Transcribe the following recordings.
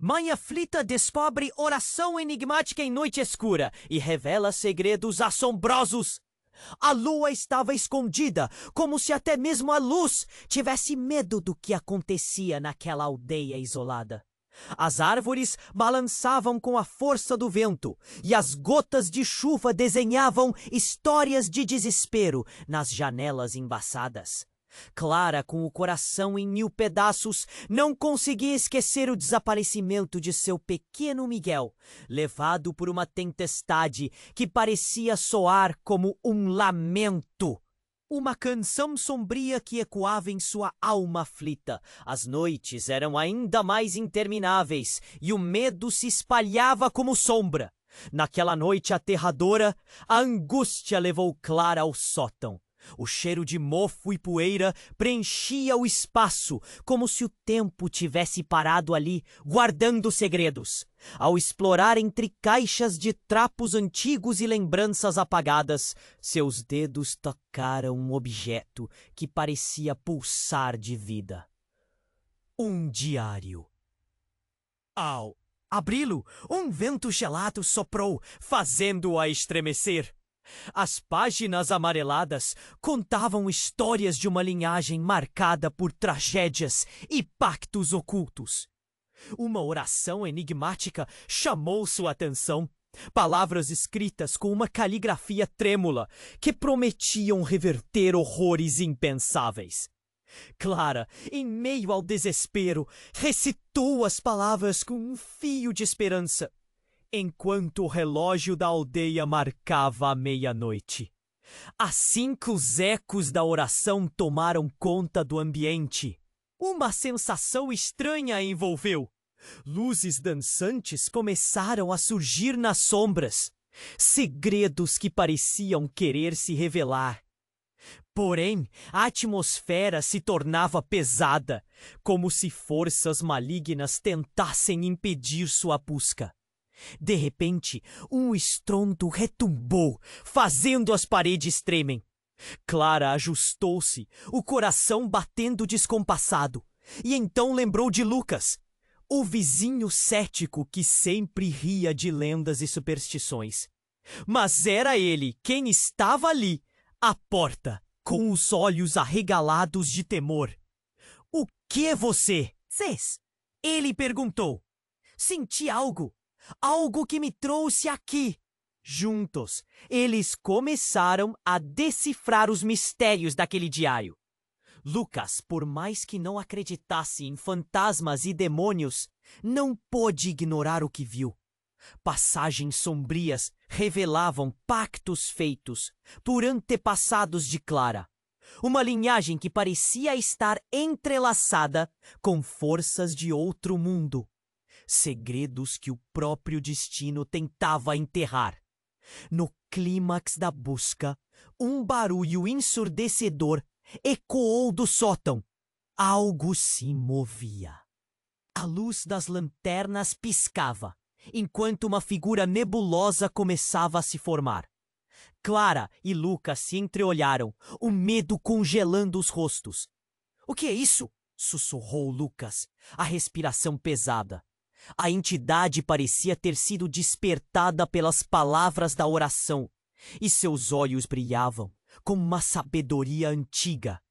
Mãe aflita descobre oração enigmática em noite escura e revela segredos assombrosos. A lua estava escondida, como se até mesmo a luz tivesse medo do que acontecia naquela aldeia isolada. As árvores balançavam com a força do vento e as gotas de chuva desenhavam histórias de desespero nas janelas embaçadas. Clara, com o coração em 1000 pedaços, não conseguia esquecer o desaparecimento de seu pequeno Miguel, levado por uma tempestade que parecia soar como um lamento. Uma canção sombria que ecoava em sua alma aflita. As noites eram ainda mais intermináveis e o medo se espalhava como sombra. Naquela noite aterradora, a angústia levou Clara ao sótão. O cheiro de mofo e poeira preenchia o espaço, como se o tempo tivesse parado ali, guardando segredos. Ao explorar entre caixas de trapos antigos e lembranças apagadas, seus dedos tocaram um objeto que parecia pulsar de vida. Um diário. Ao abri-lo, um vento gelado soprou, fazendo-o a estremecer. As páginas amareladas contavam histórias de uma linhagem marcada por tragédias e pactos ocultos. Uma oração enigmática chamou sua atenção. Palavras escritas com uma caligrafia trêmula que prometiam reverter horrores impensáveis. Clara, em meio ao desespero, recitou as palavras com um fio de esperança, enquanto o relógio da aldeia marcava a meia-noite. Assim que os ecos da oração tomaram conta do ambiente, uma sensação estranha a envolveu. Luzes dançantes começaram a surgir nas sombras, segredos que pareciam querer se revelar. Porém, a atmosfera se tornava pesada, como se forças malignas tentassem impedir sua busca. De repente, um estrondo retumbou, fazendo as paredes tremem. Clara ajustou-se, o coração batendo descompassado, e então lembrou de Lucas, o vizinho cético que sempre ria de lendas e superstições. Mas era ele quem estava ali, à porta, com os olhos arregalados de temor. — O que é você? Cês? Ele perguntou. — Senti algo. Algo que me trouxe aqui. Juntos, eles começaram a decifrar os mistérios daquele diário. Lucas, por mais que não acreditasse em fantasmas e demônios, não pôde ignorar o que viu. Passagens sombrias revelavam pactos feitos por antepassados de Clara. Uma linhagem que parecia estar entrelaçada com forças de outro mundo. Segredos que o próprio destino tentava enterrar. No clímax da busca, um barulho ensurdecedor ecoou do sótão. Algo se movia. A luz das lanternas piscava, enquanto uma figura nebulosa começava a se formar. Clara e Lucas se entreolharam, o medo congelando os rostos. — O que é isso? — sussurrou Lucas, a respiração pesada. A entidade parecia ter sido despertada pelas palavras da oração, e seus olhos brilhavam com uma sabedoria antiga,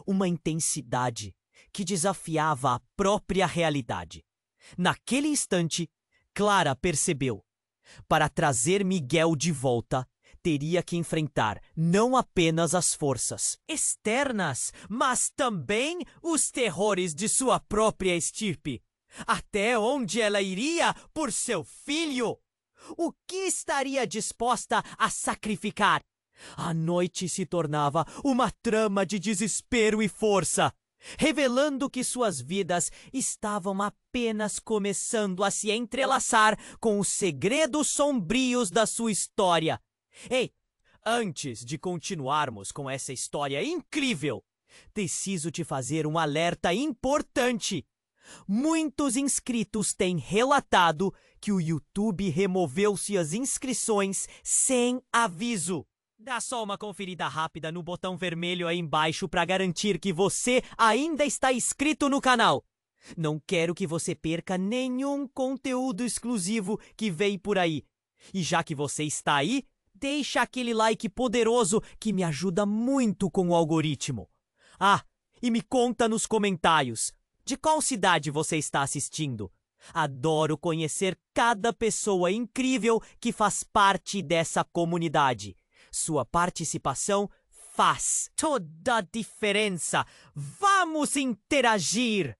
uma intensidade que desafiava a própria realidade. Naquele instante, Clara percebeu. Para trazer Miguel de volta, teria que enfrentar não apenas as forças externas, mas também os terrores de sua própria estirpe. Até onde ela iria por seu filho? O que estaria disposta a sacrificar? A noite se tornava uma trama de desespero e força, revelando que suas vidas estavam apenas começando a se entrelaçar com os segredos sombrios da sua história. Ei, antes de continuarmos com essa história incrível, preciso te fazer um alerta importante. Muitos inscritos têm relatado que o YouTube removeu suas inscrições sem aviso. Dá só uma conferida rápida no botão vermelho aí embaixo para garantir que você ainda está inscrito no canal. Não quero que você perca nenhum conteúdo exclusivo que vem por aí. E já que você está aí, deixa aquele like poderoso que me ajuda muito com o algoritmo. Ah, e me conta nos comentários, de qual cidade você está assistindo? Adoro conhecer cada pessoa incrível que faz parte dessa comunidade. Sua participação faz toda a diferença. Vamos interagir!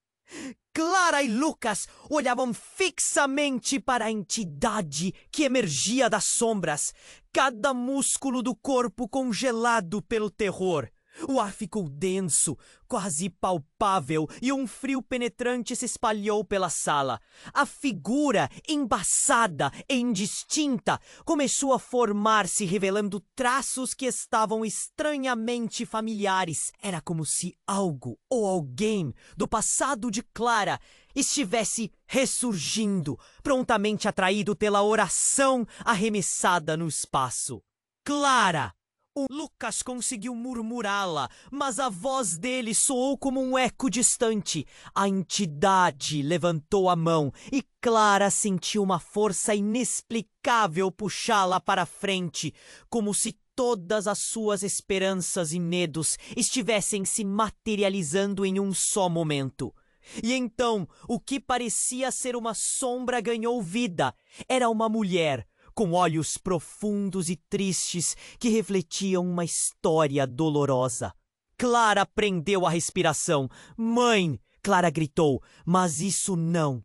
Clara e Lucas olhavam fixamente para a entidade que emergia das sombras, cada músculo do corpo congelado pelo terror. O ar ficou denso, quase palpável, e um frio penetrante se espalhou pela sala. A figura, embaçada e indistinta, começou a formar-se, revelando traços que estavam estranhamente familiares. Era como se algo ou alguém do passado de Clara estivesse ressurgindo, prontamente atraído pela oração arremessada no espaço. Clara! O Lucas conseguiu murmurá-la, mas a voz dele soou como um eco distante. A entidade levantou a mão e Clara sentiu uma força inexplicável puxá-la para frente, como se todas as suas esperanças e medos estivessem se materializando em um só momento. E então, o que parecia ser uma sombra ganhou vida. Era uma mulher, com olhos profundos e tristes que refletiam uma história dolorosa. Clara prendeu a respiração. "Mãe!" Clara gritou, mas isso não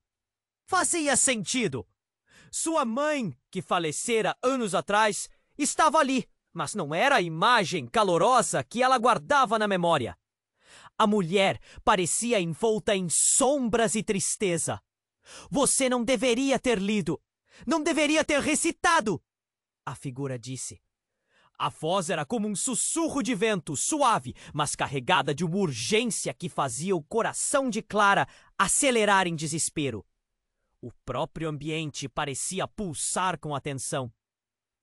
fazia sentido. Sua mãe, que falecera anos atrás, estava ali, mas não era a imagem calorosa que ela guardava na memória. A mulher parecia envolta em sombras e tristeza. "Você não deveria ter lido. Não deveria ter recitado!" a figura disse. A voz era como um sussurro de vento, suave, mas carregada de uma urgência que fazia o coração de Clara acelerar em desespero. O próprio ambiente parecia pulsar com atenção.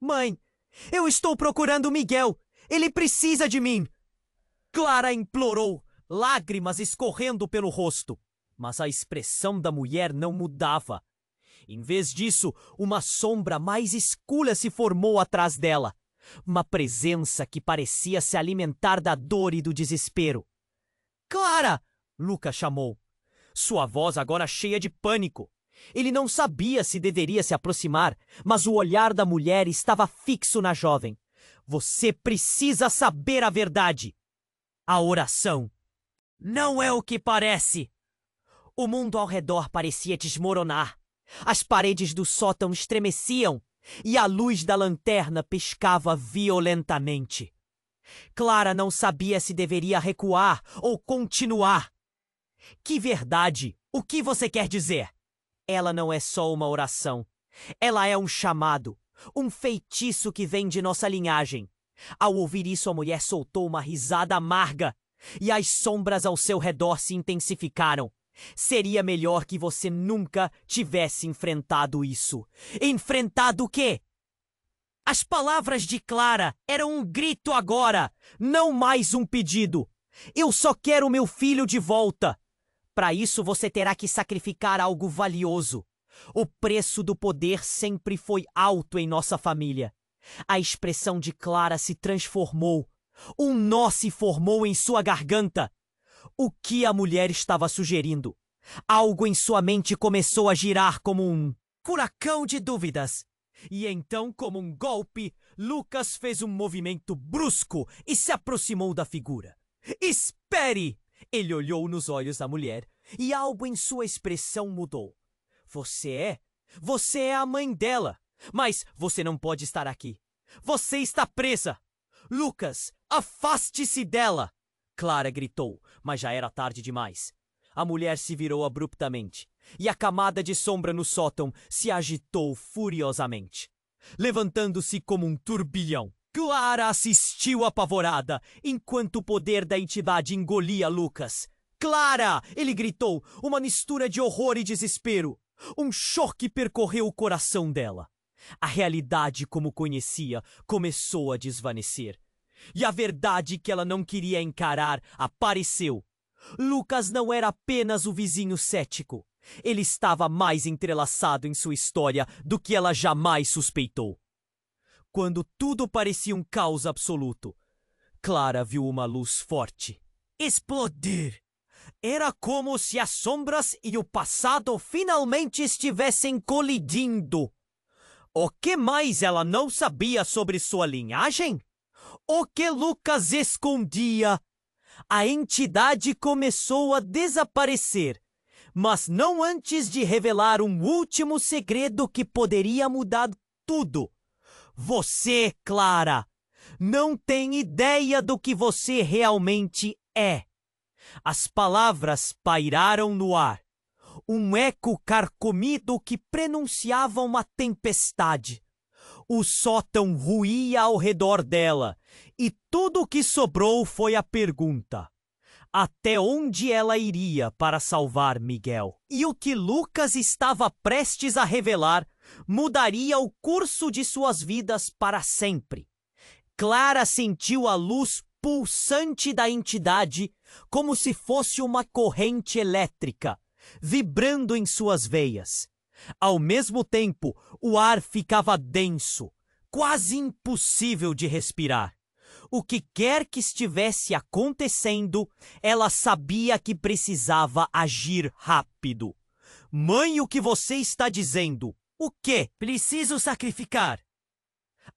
"Mãe, eu estou procurando Miguel! Ele precisa de mim!" Clara implorou, lágrimas escorrendo pelo rosto. Mas a expressão da mulher não mudava. Em vez disso, uma sombra mais escura se formou atrás dela. Uma presença que parecia se alimentar da dor e do desespero. "Clara!" Lucas chamou. Sua voz agora cheia de pânico. Ele não sabia se deveria se aproximar, mas o olhar da mulher estava fixo na jovem. "Você precisa saber a verdade." A oração não é o que parece. O mundo ao redor parecia desmoronar. As paredes do sótão estremeciam e a luz da lanterna piscava violentamente. Clara não sabia se deveria recuar ou continuar. "Que verdade? O que você quer dizer?" Ela não é só uma oração. Ela é um chamado, um feitiço que vem de nossa linhagem. Ao ouvir isso, a mulher soltou uma risada amarga e as sombras ao seu redor se intensificaram. "Seria melhor que você nunca tivesse enfrentado isso." Enfrentado o quê? As palavras de Clara eram um grito agora, não mais um pedido. "Eu só quero meu filho de volta." Para isso você terá que sacrificar algo valioso. O preço do poder sempre foi alto em nossa família. A expressão de Clara se transformou. Um nó se formou em sua garganta. O que a mulher estava sugerindo? Algo em sua mente começou a girar como um furacão de dúvidas. E então, como um golpe, Lucas fez um movimento brusco e se aproximou da figura. "Espere!" Ele olhou nos olhos da mulher e algo em sua expressão mudou. Você é a mãe dela, mas você não pode estar aqui. Você está presa! Lucas, afaste-se dela!" Clara gritou, mas já era tarde demais. A mulher se virou abruptamente, e a camada de sombra no sótão se agitou furiosamente, levantando-se como um turbilhão. Clara assistiu apavorada, enquanto o poder da entidade engolia Lucas. "Clara!" ele gritou, uma mistura de horror e desespero. Um choque percorreu o coração dela. A realidade como conhecia começou a desvanecer. E a verdade que ela não queria encarar apareceu. Lucas não era apenas o vizinho cético. Ele estava mais entrelaçado em sua história do que ela jamais suspeitou. Quando tudo parecia um caos absoluto, Clara viu uma luz forte explodir. Era como se as sombras e o passado finalmente estivessem colidindo. O que mais ela não sabia sobre sua linhagem? O que Lucas escondia? A entidade começou a desaparecer, mas não antes de revelar um último segredo que poderia mudar tudo. Você, Clara, não tem ideia do que você realmente é. As palavras pairaram no ar, um eco carcomido que prenunciava uma tempestade. O sótão ruía ao redor dela, e tudo o que sobrou foi a pergunta: até onde ela iria para salvar Miguel? E o que Lucas estava prestes a revelar mudaria o curso de suas vidas para sempre. Clara sentiu a luz pulsante da entidade como se fosse uma corrente elétrica, vibrando em suas veias. Ao mesmo tempo, o ar ficava denso, quase impossível de respirar. O que quer que estivesse acontecendo, ela sabia que precisava agir rápido. Mãe, o que você está dizendo? O quê? Preciso sacrificar.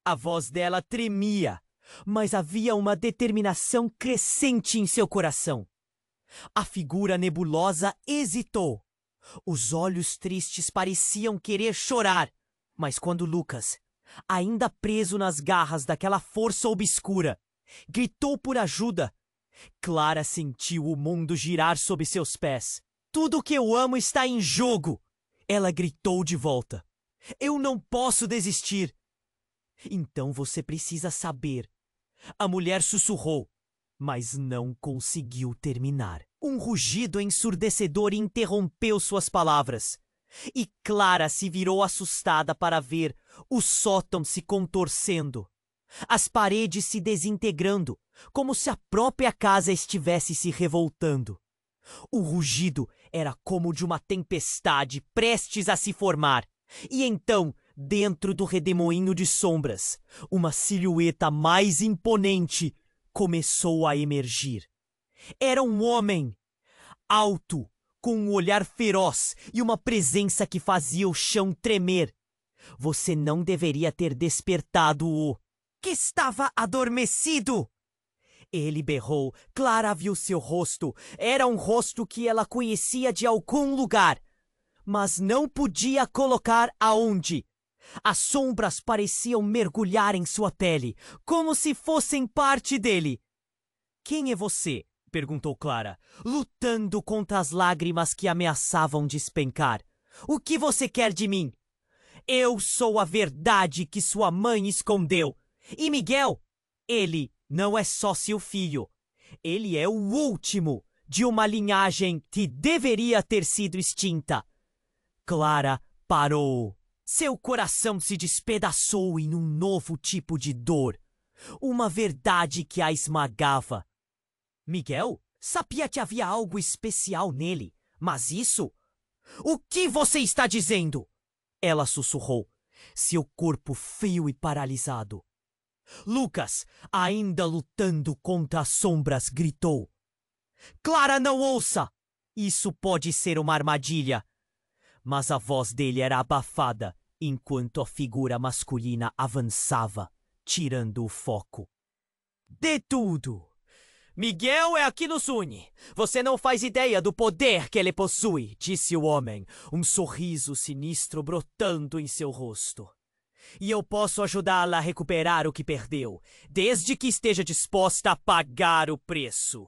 A voz dela tremia, mas havia uma determinação crescente em seu coração. A figura nebulosa hesitou. Os olhos tristes pareciam querer chorar, mas quando Lucas, ainda preso nas garras daquela força obscura, gritou por ajuda, Clara sentiu o mundo girar sob seus pés. Tudo que eu amo está em jogo! Ela gritou de volta. Eu não posso desistir! Então você precisa saber. A mulher sussurrou, mas não conseguiu terminar. Um rugido ensurdecedor interrompeu suas palavras, e Clara se virou assustada para ver o sótão se contorcendo, as paredes se desintegrando, como se a própria casa estivesse se revoltando. O rugido era como de uma tempestade prestes a se formar, e então, dentro do redemoinho de sombras, uma silhueta mais imponente começou a emergir. Era um homem, alto, com um olhar feroz e uma presença que fazia o chão tremer. Você não deveria ter despertado-o, que estava adormecido. Ele berrou. Clara viu seu rosto. Era um rosto que ela conhecia de algum lugar, mas não podia colocar aonde. As sombras pareciam mergulhar em sua pele, como se fossem parte dele. Quem é você? Perguntou Clara, lutando contra as lágrimas que ameaçavam despencar. O que você quer de mim? Eu sou a verdade que sua mãe escondeu. E Miguel, ele não é só seu filho. Ele é o último de uma linhagem que deveria ter sido extinta. Clara parou. Seu coração se despedaçou em um novo tipo de dor. Uma verdade que a esmagava. Miguel sabia que havia algo especial nele, mas isso... O que você está dizendo? Ela sussurrou, seu corpo frio e paralisado. Lucas, ainda lutando contra as sombras, gritou. Clara, não ouça! Isso pode ser uma armadilha. Mas a voz dele era abafada, enquanto a figura masculina avançava, tirando o foco. De tudo! Miguel é a que nos une. Você não faz ideia do poder que ele possui, disse o homem, um sorriso sinistro brotando em seu rosto. E eu posso ajudá-la a recuperar o que perdeu, desde que esteja disposta a pagar o preço.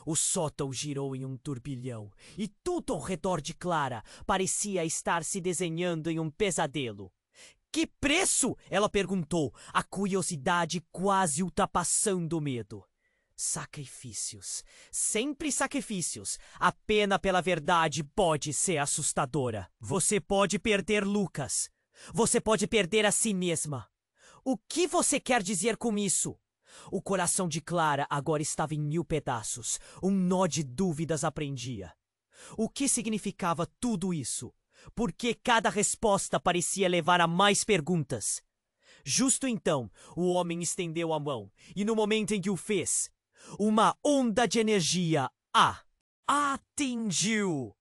O sótão girou em um turbilhão, e tudo ao redor de Clara parecia estar se desenhando em um pesadelo. Que preço? Ela perguntou, a curiosidade quase ultrapassando o medo. Sacrifícios. Sempre sacrifícios. A pena pela verdade pode ser assustadora. Você pode perder Lucas. Você pode perder a si mesma. O que você quer dizer com isso? O coração de Clara agora estava em 1000 pedaços. Um nó de dúvidas a prendia. O que significava tudo isso? Por que cada resposta parecia levar a mais perguntas? Justo então, o homem estendeu a mão, e no momento em que o fez, uma onda de energia a atingiu.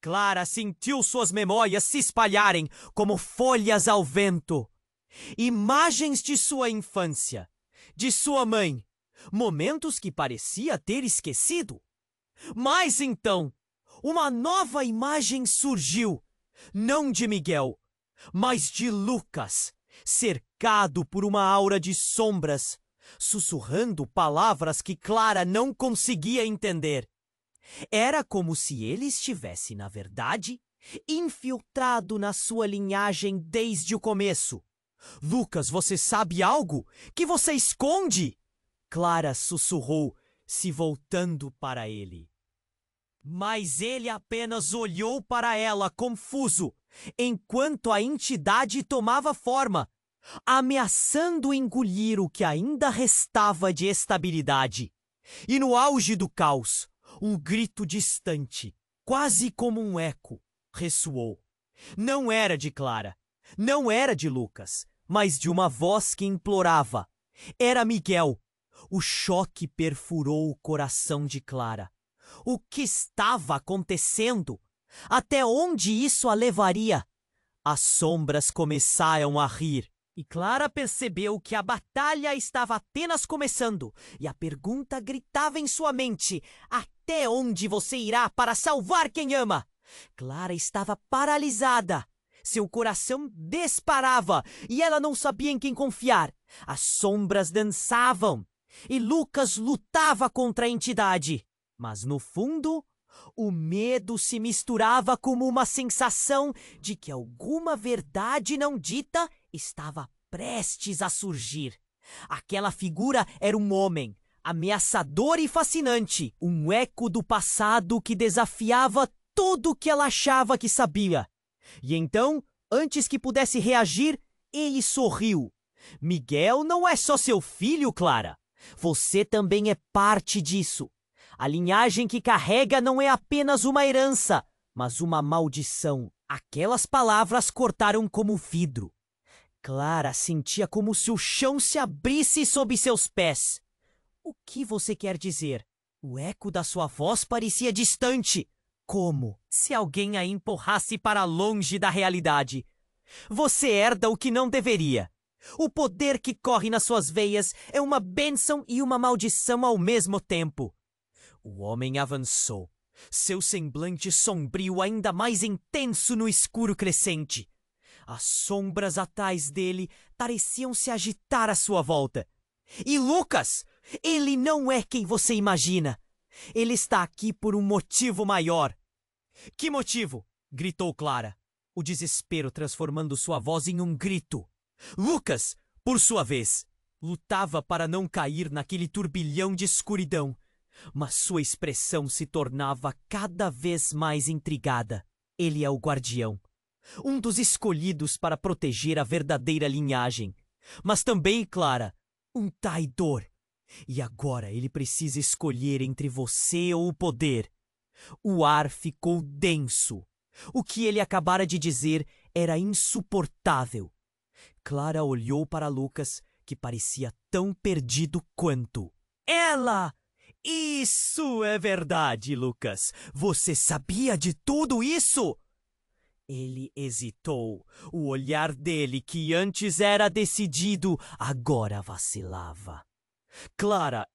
Clara sentiu suas memórias se espalharem como folhas ao vento. Imagens de sua infância, de sua mãe, momentos que parecia ter esquecido. Mas então, uma nova imagem surgiu, não de Miguel, mas de Lucas, cercado por uma aura de sombras, sussurrando palavras que Clara não conseguia entender. Era como se ele estivesse, na verdade, infiltrado na sua linhagem desde o começo. Lucas, você sabe algo que você esconde? Clara sussurrou, se voltando para ele. Mas ele apenas olhou para ela, confuso, enquanto a entidade tomava forma, ameaçando engolir o que ainda restava de estabilidade. E no auge do caos, um grito distante, quase como um eco, ressoou. Não era de Clara, não era de Lucas, mas de uma voz que implorava. Era Miguel. O choque perfurou o coração de Clara. O que estava acontecendo? Até onde isso a levaria? As sombras começaram a rir, e Clara percebeu que a batalha estava apenas começando, e a pergunta gritava em sua mente: até onde você irá para salvar quem ama? Clara estava paralisada. Seu coração disparava, e ela não sabia em quem confiar. As sombras dançavam, e Lucas lutava contra a entidade. Mas, no fundo, o medo se misturava como uma sensação de que alguma verdade não dita estava prestes a surgir. Aquela figura era um homem, ameaçador e fascinante, um eco do passado que desafiava tudo o que ela achava que sabia. E então, antes que pudesse reagir, ele sorriu. Miguel não é só seu filho, Clara. Você também é parte disso. A linhagem que carrega não é apenas uma herança, mas uma maldição. Aquelas palavras cortaram como vidro. Clara sentia como se o chão se abrisse sob seus pés. O que você quer dizer? O eco da sua voz parecia distante. Como se alguém a empurrasse para longe da realidade. Você herda o que não deveria. O poder que corre nas suas veias é uma bênção e uma maldição ao mesmo tempo. O homem avançou, seu semblante sombrio ainda mais intenso no escuro crescente. As sombras atrás dele pareciam se agitar à sua volta. E Lucas, ele não é quem você imagina. Ele está aqui por um motivo maior. Que motivo? Gritou Clara, o desespero transformando sua voz em um grito. Lucas, por sua vez, lutava para não cair naquele turbilhão de escuridão. Mas sua expressão se tornava cada vez mais intrigada. Ele é o guardião, um dos escolhidos para proteger a verdadeira linhagem. Mas também, Clara, um traidor. E agora ele precisa escolher entre você ou o poder. O ar ficou denso. O que ele acabara de dizer era insuportável. Clara olhou para Lucas, que parecia tão perdido quanto. Ela! Isso é verdade, Lucas. Você sabia de tudo isso? Ele hesitou. O olhar dele, que antes era decidido, agora vacilava. Clara,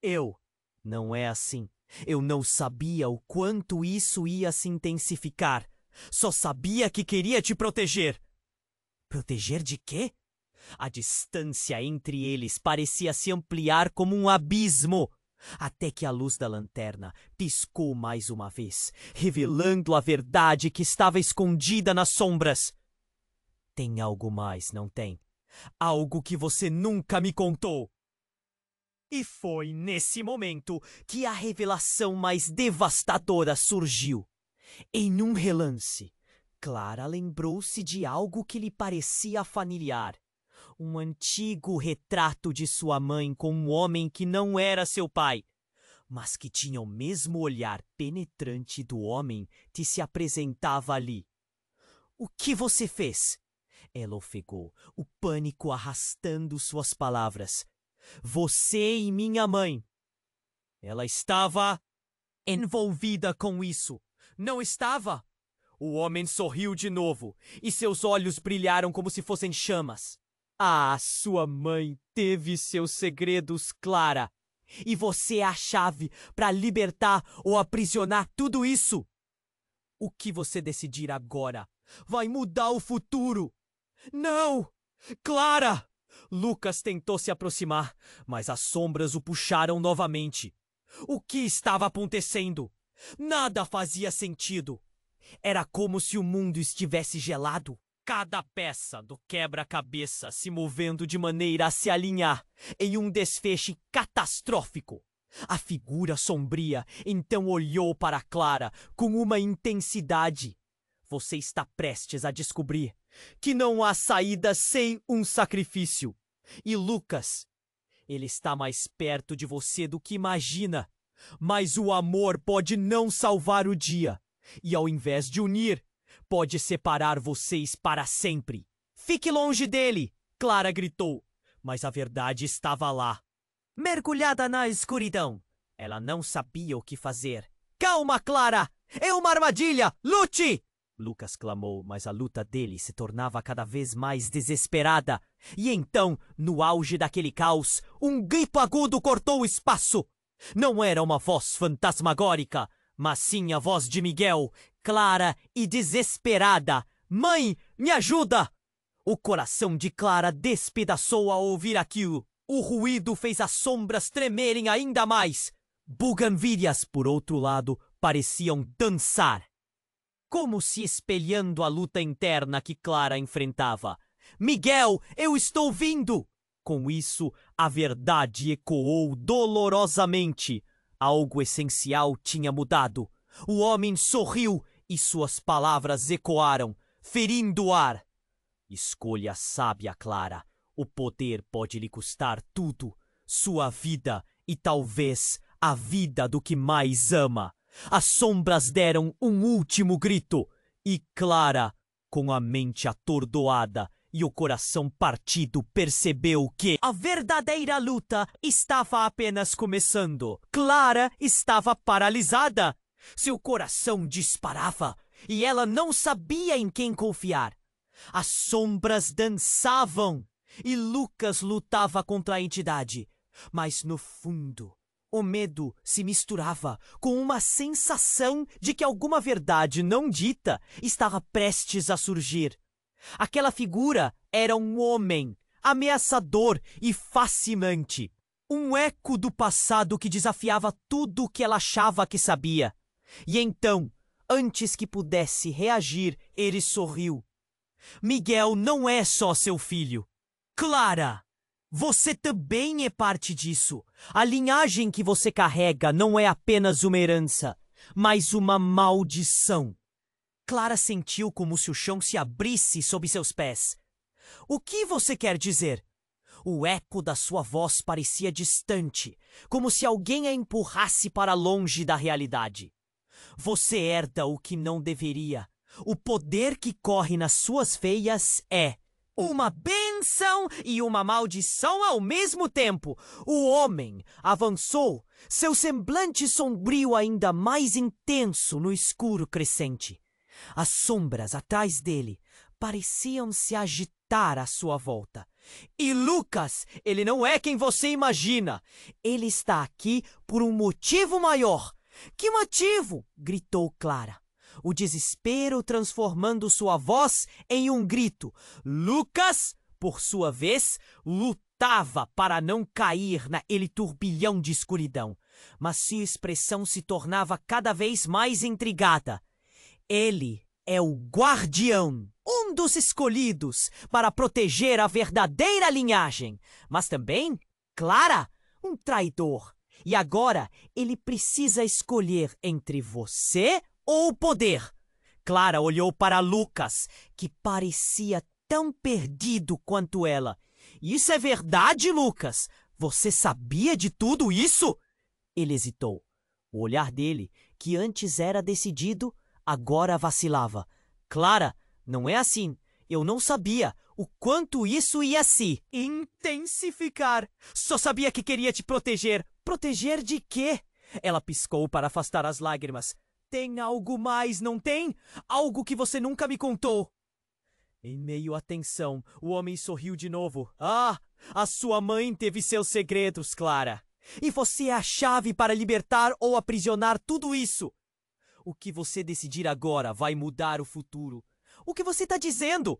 não é assim. Eu não sabia o quanto isso ia se intensificar. Só sabia que queria te proteger. Proteger de quê? A distância entre eles parecia se ampliar como um abismo. Até que a luz da lanterna piscou mais uma vez, revelando a verdade que estava escondida nas sombras. Tem algo mais, não tem? Algo que você nunca me contou. E foi nesse momento que a revelação mais devastadora surgiu. Em um relance, Clara lembrou-se de algo que lhe parecia familiar. um antigo retrato de sua mãe com um homem que não era seu pai, mas que tinha o mesmo olhar penetrante do homem que se apresentava ali. O que você fez? Ela ofegou, o pânico arrastando suas palavras. Você e minha mãe. Ela estava envolvida com isso. Não estava? O homem sorriu de novo, e seus olhos brilharam como se fossem chamas. Ah, sua mãe teve seus segredos, Clara. E você é a chave para libertar ou aprisionar tudo isso. O que você decidir agora vai mudar o futuro. Não! Clara! Lucas tentou se aproximar, mas as sombras o puxaram novamente. O que estava acontecendo? Nada fazia sentido. Era como se o mundo estivesse gelado. Cada peça do quebra-cabeça se movendo de maneira a se alinhar em um desfecho catastrófico. A figura sombria então olhou para Clara com uma intensidade. Você está prestes a descobrir que não há saída sem um sacrifício. E Lucas, ele está mais perto de você do que imagina. Mas o amor pode não salvar o dia. E ao invés de unir, pode separar vocês para sempre. Fique longe dele, Clara gritou. Mas a verdade estava lá. Mergulhada na escuridão, ela não sabia o que fazer. Calma, Clara! É uma armadilha! Lute! Lucas clamou, mas a luta dele se tornava cada vez mais desesperada. E então, no auge daquele caos, um grito agudo cortou o espaço. Não era uma voz fantasmagórica, mas sim a voz de Miguel, clara e desesperada. Mãe, me ajuda! O coração de Clara despedaçou ao ouvir aquilo. O ruído fez as sombras tremerem ainda mais. Buganvírias, por outro lado, pareciam dançar, como se espelhando a luta interna que Clara enfrentava. Miguel, eu estou vindo! Com isso, a verdade ecoou dolorosamente. Algo essencial tinha mudado. O homem sorriu e suas palavras ecoaram, ferindo o ar. Escolha sábia, Clara. O poder pode lhe custar tudo. Sua vida e talvez a vida do que mais ama. As sombras deram um último grito. E Clara, com a mente atordoada e o coração partido, percebeu que a verdadeira luta estava apenas começando. Clara estava paralisada. Seu coração disparava e ela não sabia em quem confiar. As sombras dançavam e Lucas lutava contra a entidade. Mas no fundo, o medo se misturava com uma sensação de que alguma verdade não dita estava prestes a surgir. Aquela figura era um homem, ameaçador e fascinante. Um eco do passado que desafiava tudo o que ela achava que sabia. E então, antes que pudesse reagir, ele sorriu. Miguel não é só seu filho. Clara, você também é parte disso. A linhagem que você carrega não é apenas uma herança, mas uma maldição. Clara sentiu como se o chão se abrisse sob seus pés. O que você quer dizer? O eco da sua voz parecia distante, como se alguém a empurrasse para longe da realidade. Você herda o que não deveria. O poder que corre nas suas veias é uma bênção e uma maldição ao mesmo tempo. O homem avançou, seu semblante sombrio ainda mais intenso no escuro crescente. As sombras atrás dele pareciam se agitar à sua volta. E Lucas, ele não é quem você imagina. Ele está aqui por um motivo maior. Que motivo? Gritou Clara, o desespero transformando sua voz em um grito. Lucas, por sua vez, lutava para não cair naquele turbilhão de escuridão, mas sua expressão se tornava cada vez mais intrigada. Ele é o guardião, um dos escolhidos para proteger a verdadeira linhagem, mas também, Clara, um traidor. E agora ele precisa escolher entre você ou o poder. Clara olhou para Lucas, que parecia tão perdido quanto ela, Isso é verdade, Lucas? Você sabia de tudo isso? Ele hesitou. O olhar dele, que antes era decidido, agora vacilava. Clara, não é assim. Eu não sabia o quanto isso ia se intensificar. Só sabia que queria te proteger. Proteger de quê? Ela piscou para afastar as lágrimas. Tem algo mais, não tem? Algo que você nunca me contou. Em meio à tensão, o homem sorriu de novo. Ah, a sua mãe teve seus segredos, Clara. E você é a chave para libertar ou aprisionar tudo isso. O que você decidir agora vai mudar o futuro. O que você está dizendo?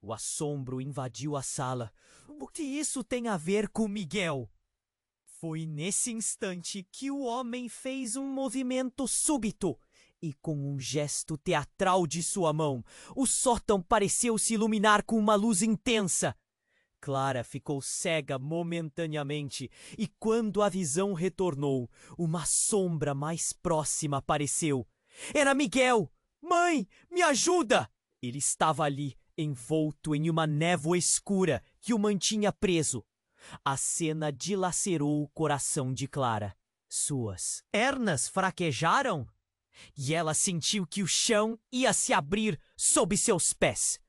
O assombro invadiu a sala. O que isso tem a ver com Miguel? Foi nesse instante que o homem fez um movimento súbito. E com um gesto teatral de sua mão, o sótão pareceu se iluminar com uma luz intensa. Clara ficou cega momentaneamente, e quando a visão retornou, uma sombra mais próxima apareceu. Era Miguel! Mãe, me ajuda! Ele estava ali, envolto em uma névoa escura que o mantinha preso. A cena dilacerou o coração de Clara. Suas pernas fraquejaram? E ela sentiu que o chão ia se abrir sob seus pés.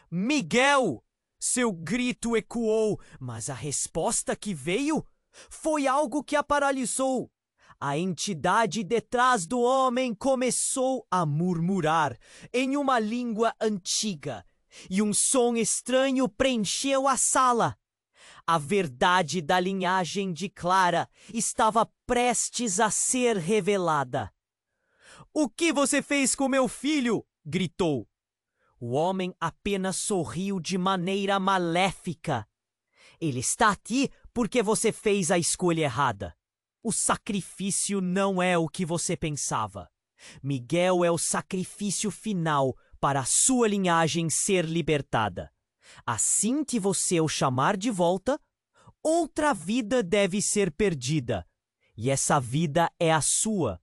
Miguel! Seu grito ecoou, mas a resposta que veio foi algo que a paralisou. A entidade detrás do homem começou a murmurar em uma língua antiga, e um som estranho preencheu a sala. A verdade da linhagem de Clara estava prestes a ser revelada. "O que você fez com meu filho?" gritou. O homem apenas sorriu de maneira maléfica. "Ele está aqui porque você fez a escolha errada. O sacrifício não é o que você pensava. Miguel é o sacrifício final para a sua linhagem ser libertada. Assim que você o chamar de volta, outra vida deve ser perdida. E essa vida é a sua."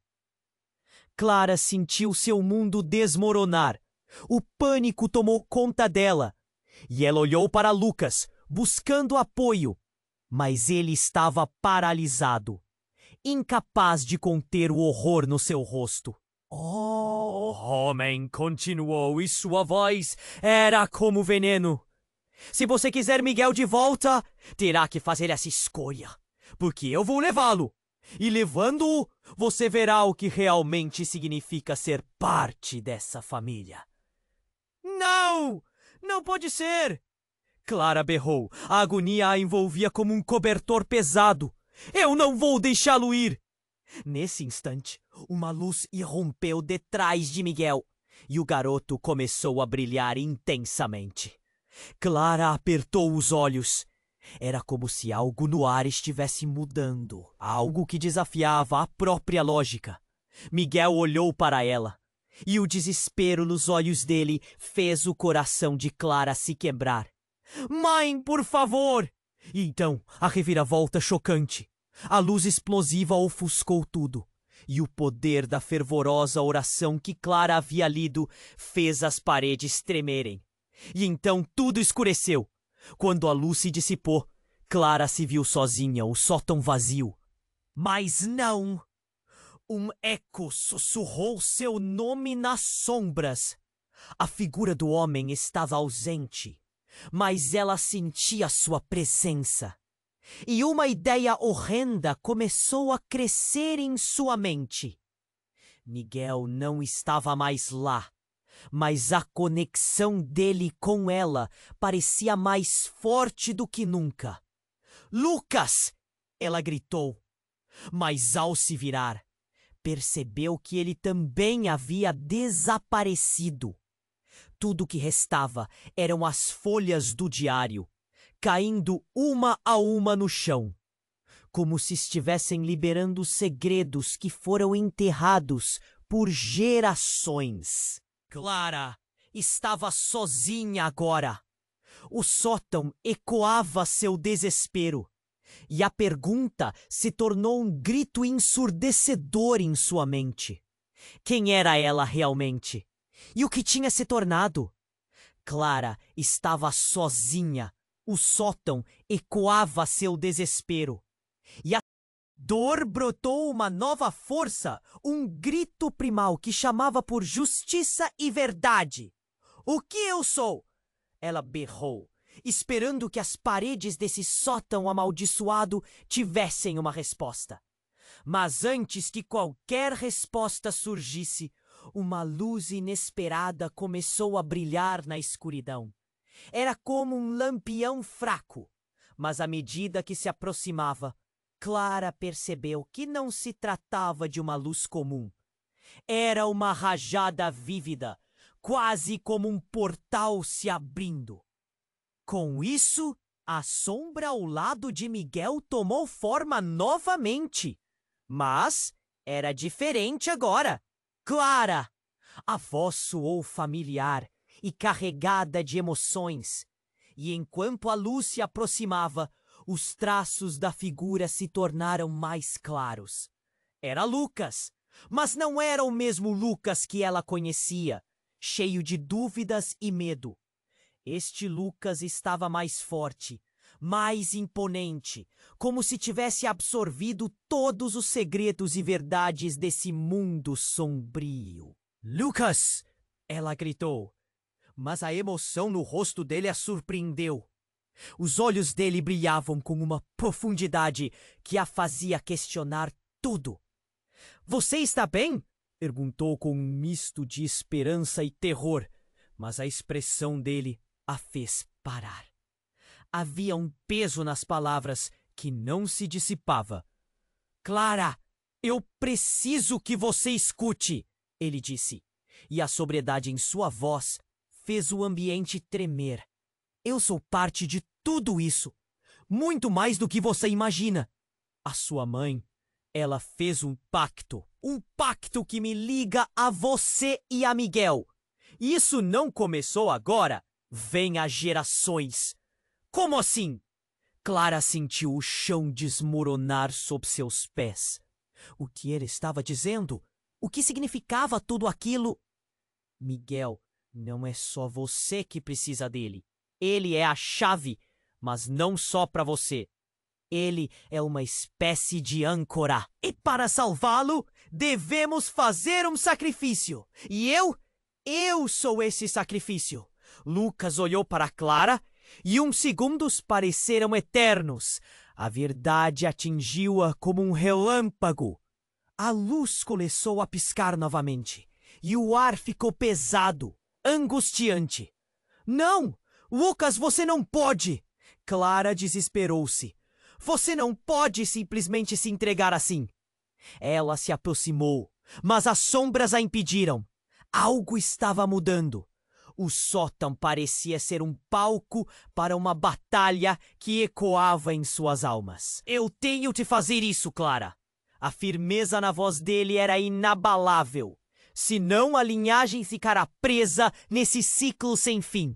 Clara sentiu seu mundo desmoronar. O pânico tomou conta dela. E ela olhou para Lucas, buscando apoio. Mas ele estava paralisado, incapaz de conter o horror no seu rosto. "Oh, homem", continuou, e sua voz era como veneno. "Se você quiser Miguel de volta, terá que fazer essa escolha, porque eu vou levá-lo. E levando-o, você verá o que realmente significa ser parte dessa família." "Não! Não pode ser!" Clara berrou. A agonia a envolvia como um cobertor pesado. "Eu não vou deixá-lo ir!" Nesse instante, uma luz irrompeu detrás de Miguel e o garoto começou a brilhar intensamente. Clara apertou os olhos. Era como se algo no ar estivesse mudando, algo que desafiava a própria lógica. Miguel olhou para ela, e o desespero nos olhos dele fez o coração de Clara se quebrar. "Mãe, por favor!" E então, a reviravolta chocante. A luz explosiva ofuscou tudo, e o poder da fervorosa oração que Clara havia lido fez as paredes tremerem. E então tudo escureceu. Quando a luz se dissipou, Clara se viu sozinha, o sótão vazio. Mas não! Um eco sussurrou seu nome nas sombras. A figura do homem estava ausente, mas ela sentia sua presença. E uma ideia horrenda começou a crescer em sua mente. Miguel não estava mais lá, mas a conexão dele com ela parecia mais forte do que nunca. "Lucas!" ela gritou. Mas ao se virar, percebeu que ele também havia desaparecido. Tudo que restava eram as folhas do diário, caindo uma a uma no chão, como se estivessem liberando segredos que foram enterrados por gerações. Clara estava sozinha agora. O sótão ecoava seu desespero, e a pergunta se tornou um grito ensurdecedor em sua mente. Quem era ela realmente? E o que tinha se tornado? Clara estava sozinha, O sótão ecoava seu desespero. E a dor brotou uma nova força, um grito primal que chamava por justiça e verdade. O que eu sou? Ela berrou, esperando que as paredes desse sótão amaldiçoado tivessem uma resposta. Mas antes que qualquer resposta surgisse, uma luz inesperada começou a brilhar na escuridão. Era como um lampião fraco, mas à medida que se aproximava, Clara percebeu que não se tratava de uma luz comum. Era uma rajada vívida, quase como um portal se abrindo. Com isso, a sombra ao lado de Miguel tomou forma novamente. Mas era diferente agora. Clara! A voz soou familiar e carregada de emoções. E enquanto a luz se aproximava, os traços da figura se tornaram mais claros. Era Lucas, mas não era o mesmo Lucas que ela conhecia, cheio de dúvidas e medo. Este Lucas estava mais forte, mais imponente, como se tivesse absorvido todos os segredos e verdades desse mundo sombrio. "Lucas!" ela gritou, mas a emoção no rosto dele a surpreendeu. Os olhos dele brilhavam com uma profundidade que a fazia questionar tudo. "Você está bem?" perguntou com um misto de esperança e terror, mas a expressão dele a fez parar. Havia um peso nas palavras que não se dissipava. "Clara, eu preciso que você escute", ele disse, e a sobriedade em sua voz fez o ambiente tremer. "Eu sou parte de tudo isso, muito mais do que você imagina. A sua mãe, ela fez um pacto que me liga a você e a Miguel. Isso não começou agora, vem há gerações." "Como assim?" Clara sentiu o chão desmoronar sob seus pés. O que ele estava dizendo? O que significava tudo aquilo? "Miguel, não é só você que precisa dele. Ele é a chave, mas não só para você. Ele é uma espécie de âncora. E para salvá-lo, devemos fazer um sacrifício. E eu sou esse sacrifício." Lucas olhou para Clara e uns segundos pareceram eternos. A verdade atingiu-a como um relâmpago. A luz começou a piscar novamente e o ar ficou pesado, angustiante. "Não! Lucas, você não pode!" Clara desesperou-se. "Você não pode simplesmente se entregar assim." Ela se aproximou, mas as sombras a impediram. Algo estava mudando. O sótão parecia ser um palco para uma batalha que ecoava em suas almas. "Eu tenho de fazer isso, Clara." A firmeza na voz dele era inabalável. "Senão a linhagem ficará presa nesse ciclo sem fim."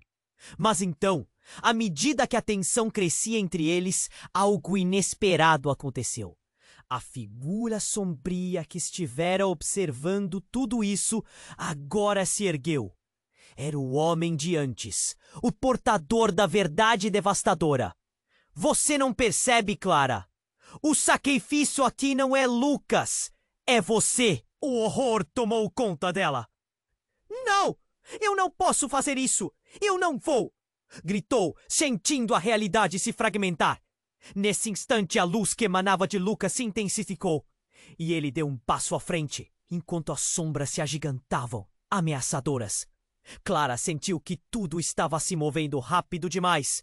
Mas então, à medida que a tensão crescia entre eles, algo inesperado aconteceu. A figura sombria que estivera observando tudo isso agora se ergueu. Era o homem de antes, o portador da verdade devastadora. "Você não percebe, Clara? O sacrifício aqui não é Lucas, é você." O horror tomou conta dela. "Não! Eu não posso fazer isso! Eu não vou!" gritou, sentindo a realidade se fragmentar. Nesse instante, a luz que emanava de Lucas se intensificou, e ele deu um passo à frente, enquanto as sombras se agigantavam, ameaçadoras. Clara sentiu que tudo estava se movendo rápido demais.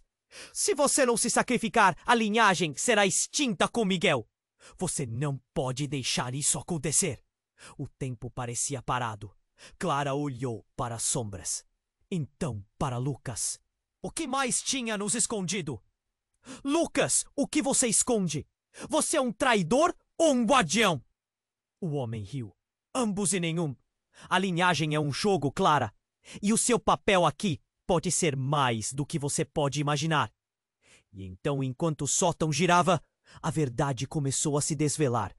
"Se você não se sacrificar, a linhagem será extinta com Miguel. Você não pode deixar isso acontecer." O tempo parecia parado. Clara olhou para as sombras. Então para Lucas. O que mais tinha nos escondido? "Lucas, o que você esconde? Você é um traidor ou um guardião?" O homem riu. "Ambos e nenhum. A linhagem é um jogo, Clara. E o seu papel aqui pode ser mais do que você pode imaginar." E então, enquanto o sótão girava, a verdade começou a se desvelar.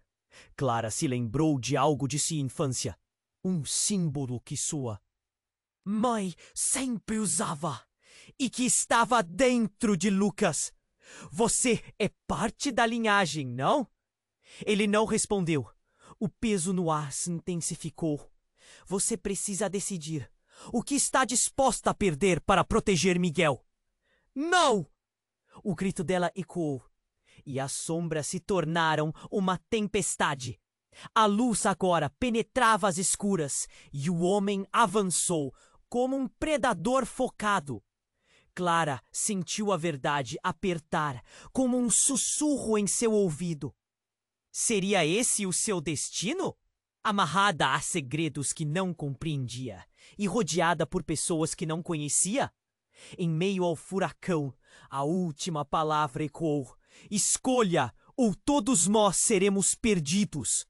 Clara se lembrou de algo de sua infância. Um símbolo que sua mãe sempre usava. e que estava dentro de Lucas. Você é parte da linhagem, não? Ele não respondeu. O peso no ar se intensificou. Você precisa decidir o que está disposta a perder para proteger Miguel. Não! O grito dela ecoou, e as sombras se tornaram uma tempestade. A luz agora penetrava as escuras, e o homem avançou como um predador focado. Clara sentiu a verdade apertar como um sussurro em seu ouvido. Seria esse o seu destino? Amarrada a segredos que não compreendia e rodeada por pessoas que não conhecia? Em meio ao furacão, a última palavra ecoou. Escolha, ou todos nós seremos perdidos.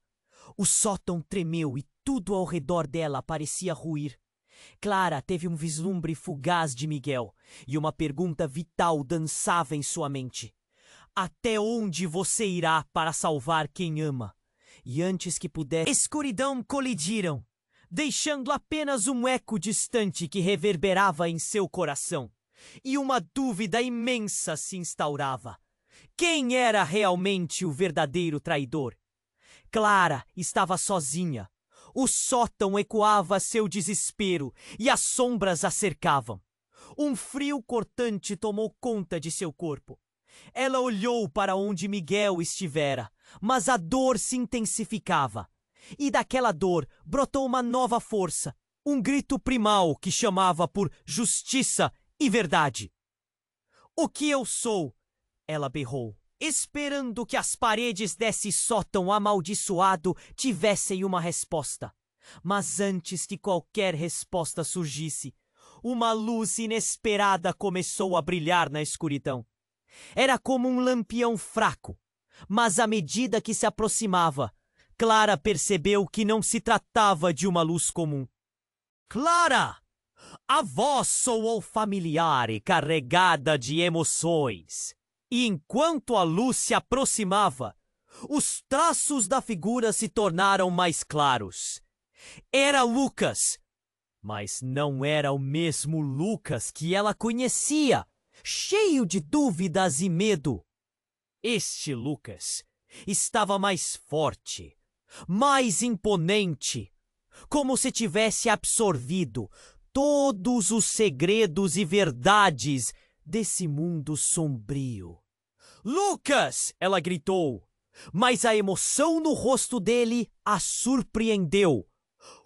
O sótão tremeu e tudo ao redor dela parecia ruir. Clara teve um vislumbre fugaz de Miguel e uma pergunta vital dançava em sua mente. Até onde você irá para salvar quem ama? E antes que pudesse, escuridão colidiram, deixando apenas um eco distante que reverberava em seu coração. E uma dúvida imensa se instaurava. Quem era realmente o verdadeiro traidor? Clara estava sozinha. O sótão ecoava seu desespero e as sombras a cercavam. Um frio cortante tomou conta de seu corpo. Ela olhou para onde Miguel estivera, mas a dor se intensificava. E daquela dor brotou uma nova força, um grito primal que chamava por justiça e verdade. O que eu sou? Ela berrou, esperando que as paredes desse sótão amaldiçoado tivessem uma resposta. Mas antes que qualquer resposta surgisse, uma luz inesperada começou a brilhar na escuridão. Era como um lampião fraco, mas à medida que se aproximava, Clara percebeu que não se tratava de uma luz comum. Clara! A voz soou familiar e carregada de emoções. E enquanto a luz se aproximava, os traços da figura se tornaram mais claros. Era Lucas, mas não era o mesmo Lucas que ela conhecia, cheio de dúvidas e medo. Este Lucas estava mais forte, mais imponente, como se tivesse absorvido todos os segredos e verdades desse mundo sombrio. Lucas! Ela gritou, mas a emoção no rosto dele a surpreendeu.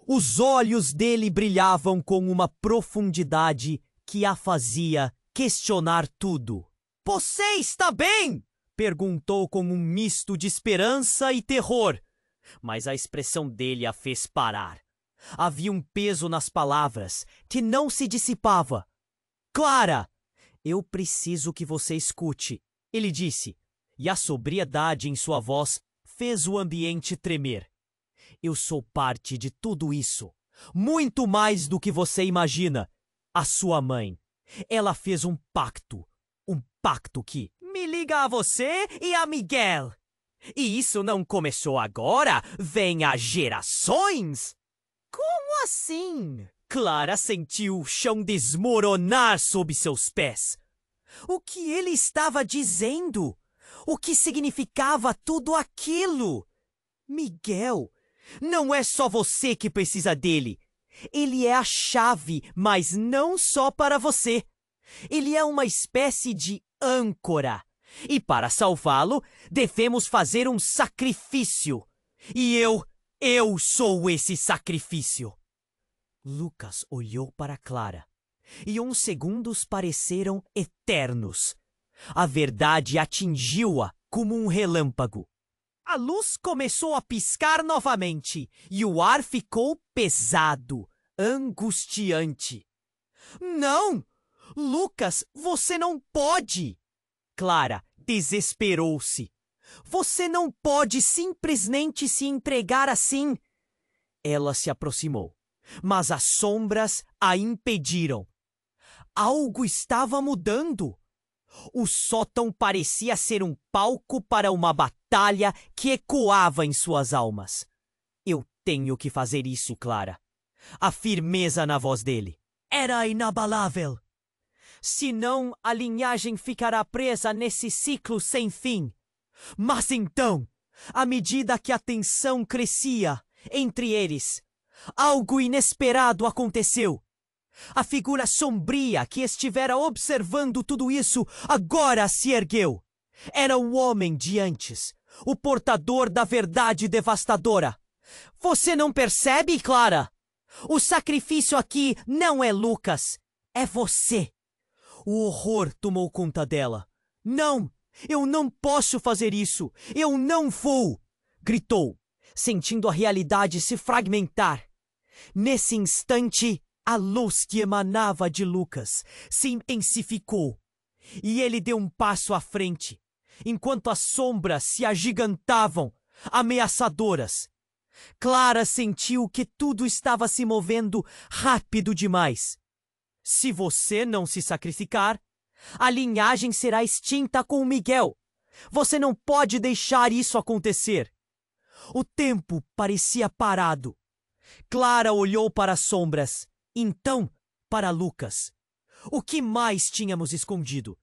Os olhos dele brilhavam com uma profundidade que a fazia questionar tudo. Você está bem? Perguntou com um misto de esperança e terror, mas a expressão dele a fez parar. Havia um peso nas palavras que não se dissipava. Clara! Eu preciso que você escute, ele disse, e a sobriedade em sua voz fez o ambiente tremer. Eu sou parte de tudo isso, muito mais do que você imagina. A sua mãe, ela fez um pacto que me liga a você e a Miguel. E isso não começou agora, vem há gerações. Como assim? Clara sentiu o chão desmoronar sob seus pés. O que ele estava dizendo? O que significava tudo aquilo? Miguel, não é só você que precisa dele. Ele é a chave, mas não só para você. Ele é uma espécie de âncora. E para salvá-lo, devemos fazer um sacrifício. E eu sou esse sacrifício. Lucas olhou para Clara, e uns segundos pareceram eternos. A verdade atingiu-a como um relâmpago. A luz começou a piscar novamente, e o ar ficou pesado, angustiante. Não! Lucas, você não pode! Clara desesperou-se. Você não pode simplesmente se entregar assim. Ela se aproximou, mas as sombras a impediram. Algo estava mudando. O sótão parecia ser um palco para uma batalha que ecoava em suas almas. Eu tenho que fazer isso, Clara. A firmeza na voz dele era inabalável. Senão a linhagem ficará presa nesse ciclo sem fim. Mas então, à medida que a tensão crescia entre eles, algo inesperado aconteceu. A figura sombria que estivera observando tudo isso agora se ergueu. Era o homem de antes, o portador da verdade devastadora. Você não percebe, Clara? O sacrifício aqui não é Lucas, é você. O horror tomou conta dela. Não, eu não posso fazer isso. Eu não vou! Gritou, sentindo a realidade se fragmentar. Nesse instante, a luz que emanava de Lucas se intensificou e ele deu um passo à frente, enquanto as sombras se agigantavam, ameaçadoras. Clara sentiu que tudo estava se movendo rápido demais. Se você não se sacrificar, a linhagem será extinta com Miguel. Você não pode deixar isso acontecer. O tempo parecia parado. Clara olhou para as sombras, então para Lucas. O que mais tínhamos escondido?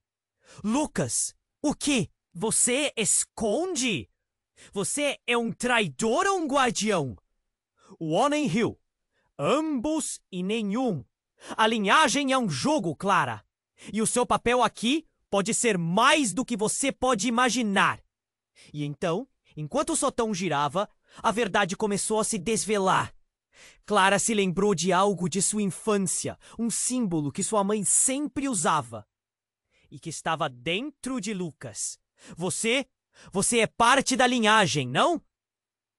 Lucas, o que? Você esconde? Você é um traidor ou um guardião? O homem riu. Ambos e nenhum. A linhagem é um jogo, Clara. E o seu papel aqui pode ser mais do que você pode imaginar. E então, enquanto o sotão girava, a verdade começou a se desvelar. Clara se lembrou de algo de sua infância, um símbolo que sua mãe sempre usava. E que estava dentro de Lucas. Você é parte da linhagem, não?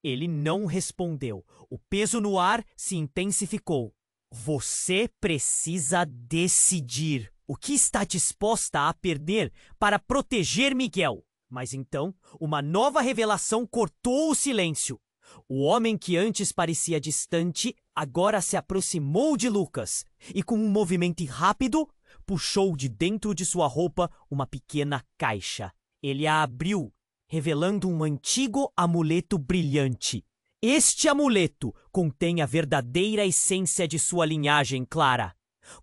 Ele não respondeu. O peso no ar se intensificou. Você precisa decidir o que está disposta a perder para proteger Miguel. Mas então, uma nova revelação cortou o silêncio. O homem que antes parecia distante, agora se aproximou de Lucas e, com um movimento rápido, puxou de dentro de sua roupa uma pequena caixa. Ele a abriu, revelando um antigo amuleto brilhante. Este amuleto contém a verdadeira essência de sua linhagem, Clara.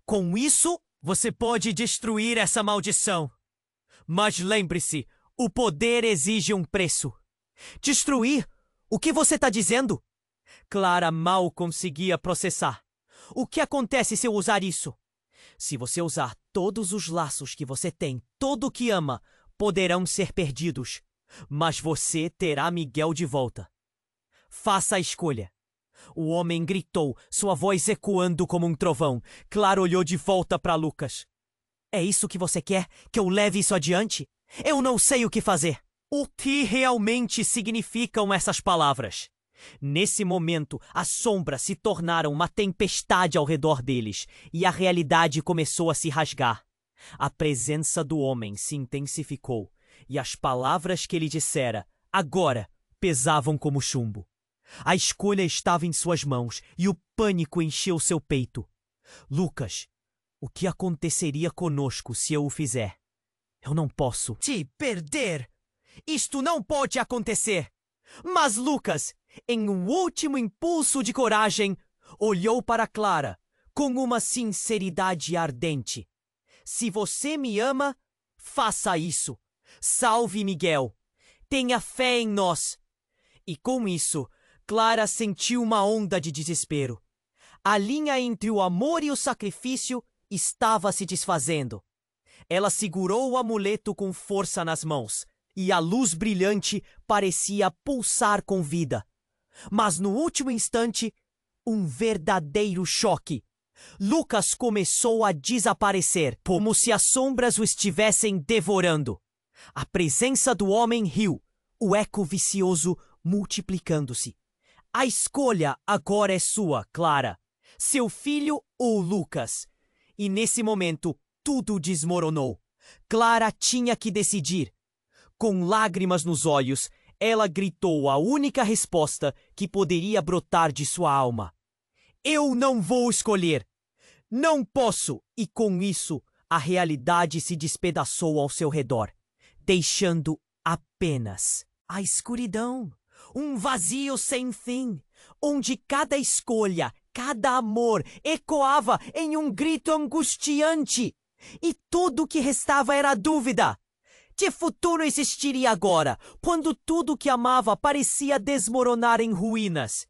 Com isso, você pode destruir essa maldição. Mas lembre-se, o poder exige um preço. Destruir? O que você está dizendo? Clara mal conseguia processar. O que acontece se eu usar isso? Se você usar todos os laços que você tem, todo o que ama, poderão ser perdidos. Mas você terá Miguel de volta. Faça a escolha. O homem gritou, sua voz ecoando como um trovão. Clara olhou de volta para Lucas. É isso que você quer? Que eu leve isso adiante? Eu não sei o que fazer. O que realmente significam essas palavras? Nesse momento, as sombras se tornaram uma tempestade ao redor deles e a realidade começou a se rasgar. A presença do homem se intensificou e as palavras que ele dissera, agora, pesavam como chumbo. A escolha estava em suas mãos e o pânico encheu seu peito. Lucas, o que aconteceria conosco se eu o fizer? Eu não posso te perder. Isto não pode acontecer. Mas Lucas, em um último impulso de coragem, olhou para Clara com uma sinceridade ardente. Se você me ama, faça isso. Salve Miguel. Tenha fé em nós. E com isso, Clara sentiu uma onda de desespero. A linha entre o amor e o sacrifício estava se desfazendo. Ela segurou o amuleto com força nas mãos, e a luz brilhante parecia pulsar com vida. Mas no último instante, um verdadeiro choque. Lucas começou a desaparecer, como se as sombras o estivessem devorando. A presença do homem riu, o eco vicioso multiplicando-se. A escolha agora é sua, Clara. Seu filho ou Lucas? E nesse momento, tudo desmoronou. Clara tinha que decidir. Com lágrimas nos olhos, ela gritou a única resposta que poderia brotar de sua alma. Eu não vou escolher. Não posso. E com isso, a realidade se despedaçou ao seu redor, deixando apenas a escuridão. Um vazio sem fim, onde cada escolha, cada amor ecoava em um grito angustiante. E tudo o que restava era a dúvida. Que futuro existiria agora, quando tudo que amava parecia desmoronar em ruínas?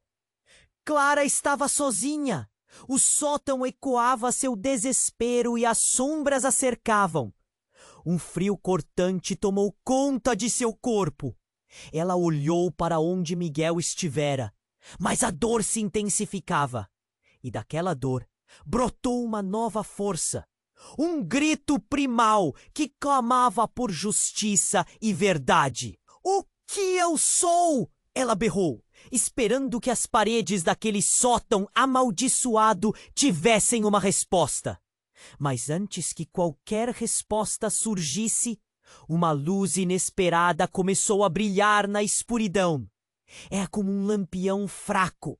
Clara estava sozinha. O sótão ecoava seu desespero e as sombras a cercavam. Um frio cortante tomou conta de seu corpo. Ela olhou para onde Miguel estivera, mas a dor se intensificava. E daquela dor brotou uma nova força. Um grito primal que clamava por justiça e verdade. O que eu sou? Ela berrou, esperando que as paredes daquele sótão amaldiçoado tivessem uma resposta. Mas antes que qualquer resposta surgisse, uma luz inesperada começou a brilhar na escuridão. Era como um lampião fraco,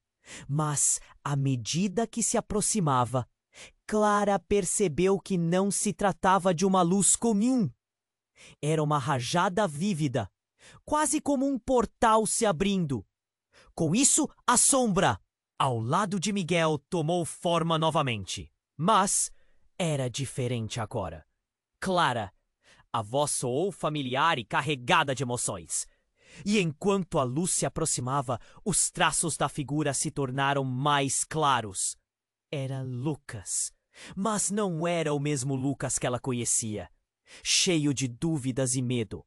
mas, à medida que se aproximava, Clara percebeu que não se tratava de uma luz comum. Era uma rajada vívida, quase como um portal se abrindo. Com isso, a sombra, ao lado de Miguel, tomou forma novamente. Mas era diferente agora. Clara, a voz soou familiar e carregada de emoções. E enquanto a luz se aproximava, os traços da figura se tornaram mais claros. Era Lucas. Mas não era o mesmo Lucas que ela conhecia. Cheio de dúvidas e medo.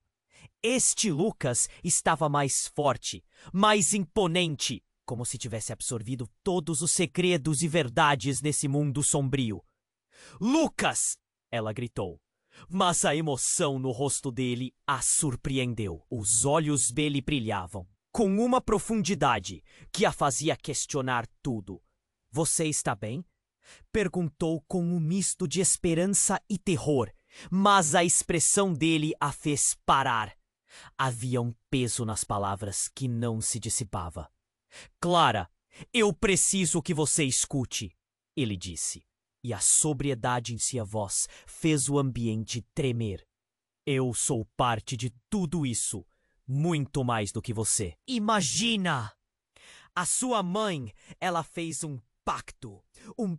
Este Lucas estava mais forte, mais imponente, como se tivesse absorvido todos os segredos e verdades nesse mundo sombrio. Lucas! Ela gritou. Mas a emoção no rosto dele a surpreendeu. Os olhos dele brilhavam, com uma profundidade que a fazia questionar tudo. Você está bem? Perguntou com um misto de esperança e terror, mas a expressão dele a fez parar. Havia um peso nas palavras que não se dissipava. Clara, eu preciso que você escute, ele disse. E a sobriedade em sua voz fez o ambiente tremer. Eu sou parte de tudo isso, muito mais do que você. Imagina! A sua mãe, ela fez um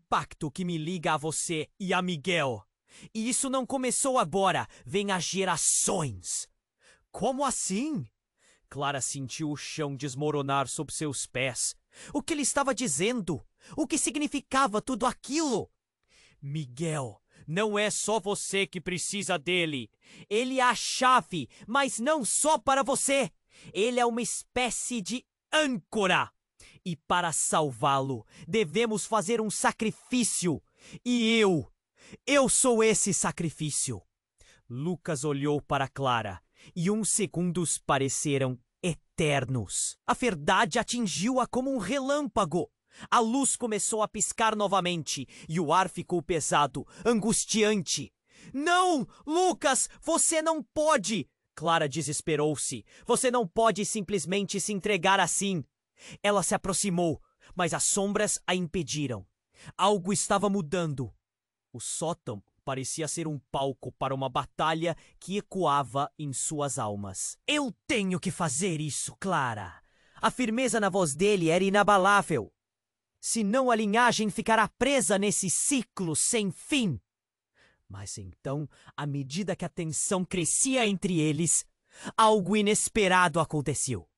pacto que me liga a você e a Miguel. E isso não começou agora, vem há gerações. Como assim? Clara sentiu o chão desmoronar sob seus pés. O que ele estava dizendo? O que significava tudo aquilo? Miguel, não é só você que precisa dele. Ele é a chave, mas não só para você. Ele é uma espécie de âncora. E para salvá-lo, devemos fazer um sacrifício. E eu sou esse sacrifício. Lucas olhou para Clara, e uns segundos pareceram eternos. A verdade atingiu-a como um relâmpago. A luz começou a piscar novamente, e o ar ficou pesado, angustiante. Não, Lucas, você não pode! Clara desesperou-se. Você não pode simplesmente se entregar assim. Ela se aproximou, mas as sombras a impediram. Algo estava mudando. O sótão parecia ser um palco para uma batalha que ecoava em suas almas. Eu tenho que fazer isso, Clara. A firmeza na voz dele era inabalável. Senão a linhagem ficará presa nesse ciclo sem fim. Mas então, à medida que a tensão crescia entre eles, algo inesperado aconteceu.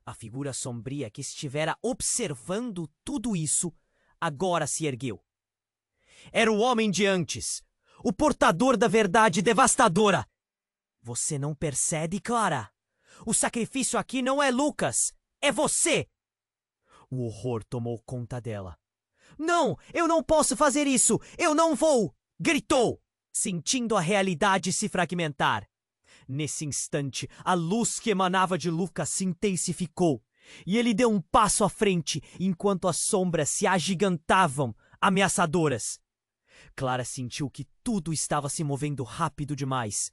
A figura sombria que estivera observando tudo isso, agora se ergueu. Era o homem de antes, o portador da verdade devastadora. Você não percebe, Clara? O sacrifício aqui não é Lucas, é você! O horror tomou conta dela. Não, eu não posso fazer isso! Eu não vou! Gritou, sentindo a realidade se fragmentar. Nesse instante, a luz que emanava de Lucas se intensificou, e ele deu um passo à frente, enquanto as sombras se agigantavam, ameaçadoras. Clara sentiu que tudo estava se movendo rápido demais.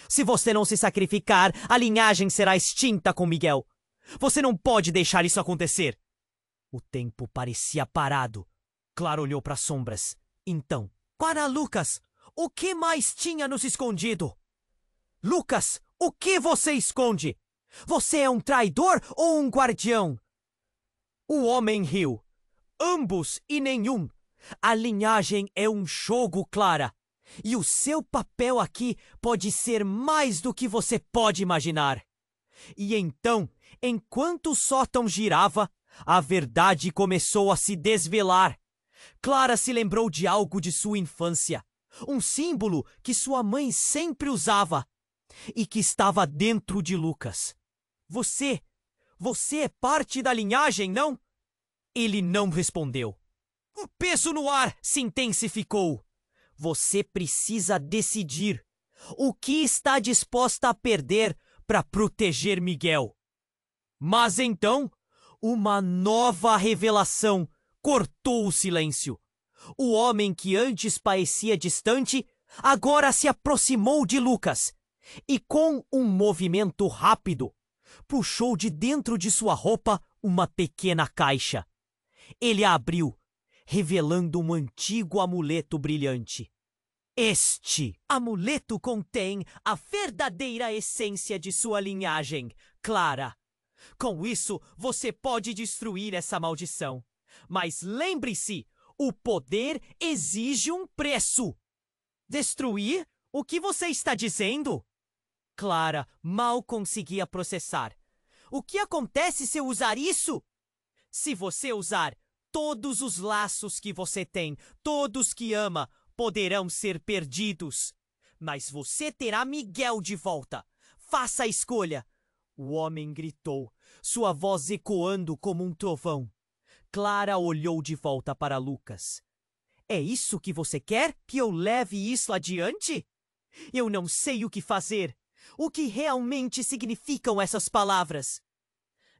Se você não se sacrificar, a linhagem será extinta com Miguel. Você não pode deixar isso acontecer. O tempo parecia parado. Clara olhou para as sombras. Então, para Lucas, o que mais tinha nos escondido? Lucas, o que você esconde? Você é um traidor ou um guardião? O homem riu. Ambos e nenhum. A linhagem é um jogo, Clara. E o seu papel aqui pode ser mais do que você pode imaginar. E então, enquanto o sótão girava, a verdade começou a se desvelar. Clara se lembrou de algo de sua infância, um símbolo que sua mãe sempre usava e que estava dentro de Lucas. Você é parte da linhagem, não? Ele não respondeu. O peso no ar se intensificou. Você precisa decidir o que está disposta a perder para proteger Miguel. Mas então, uma nova revelação cortou o silêncio. O homem que antes parecia distante, agora se aproximou de Lucas e, com um movimento rápido, puxou de dentro de sua roupa uma pequena caixa. Ele a abriu, revelando um antigo amuleto brilhante. Este amuleto contém a verdadeira essência de sua linhagem, Clara. Com isso, você pode destruir essa maldição. Mas lembre-se, o poder exige um preço. Destruir? O que você está dizendo? Clara mal conseguia processar. O que acontece se eu usar isso? Se você usar, todos os laços que você tem, todos que ama, poderão ser perdidos. Mas você terá Miguel de volta. Faça a escolha. O homem gritou, sua voz ecoando como um trovão. Clara olhou de volta para Lucas. É isso que você quer? Que eu leve isso adiante? Eu não sei o que fazer. O que realmente significam essas palavras?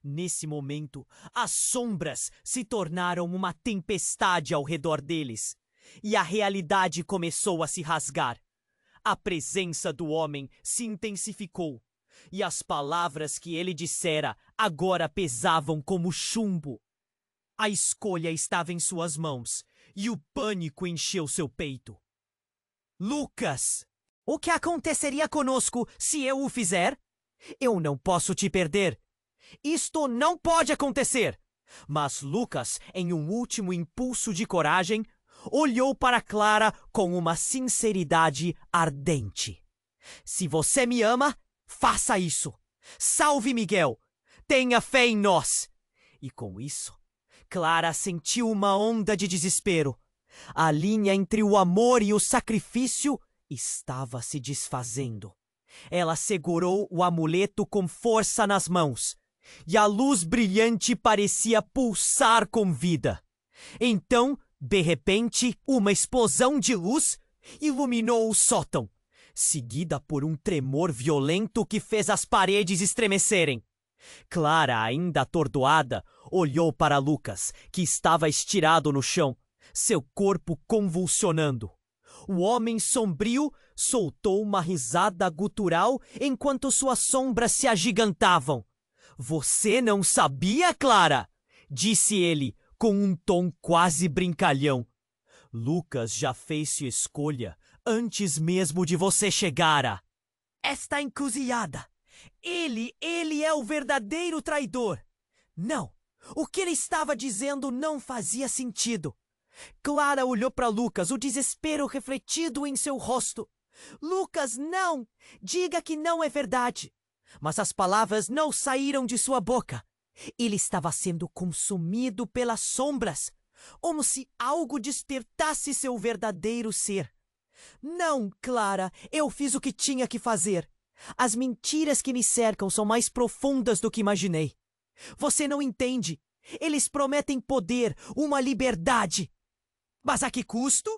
Nesse momento, as sombras se tornaram uma tempestade ao redor deles, e a realidade começou a se rasgar. A presença do homem se intensificou, e as palavras que ele dissera agora pesavam como chumbo. A escolha estava em suas mãos, e o pânico encheu seu peito. Lucas! O que aconteceria conosco se eu o fizer? Eu não posso te perder. Isto não pode acontecer! Mas Lucas, em um último impulso de coragem, olhou para Clara com uma sinceridade ardente. Se você me ama, faça isso. Salve Miguel. Tenha fé em nós. E com isso, Clara sentiu uma onda de desespero. A linha entre o amor e o sacrifício estava se desfazendo. Ela segurou o amuleto com força nas mãos, e a luz brilhante parecia pulsar com vida. Então, de repente, uma explosão de luz iluminou o sótão, seguida por um tremor violento que fez as paredes estremecerem. Clara, ainda atordoada, olhou para Lucas, que estava estirado no chão, seu corpo convulsionando. O homem sombrio soltou uma risada gutural enquanto suas sombras se agigantavam. Você não sabia, Clara? Disse ele, com um tom quase brincalhão. Lucas já fez sua escolha antes mesmo de você chegar. Esta encruzilhada. Ele é o verdadeiro traidor. Não, o que ele estava dizendo não fazia sentido. Clara olhou para Lucas, o desespero refletido em seu rosto. Lucas, não! Diga que não é verdade. Mas as palavras não saíram de sua boca. Ele estava sendo consumido pelas sombras, como se algo despertasse seu verdadeiro ser. Não, Clara, eu fiz o que tinha que fazer. As mentiras que me cercam são mais profundas do que imaginei. Você não entende. Eles prometem poder, uma liberdade. Mas a que custo?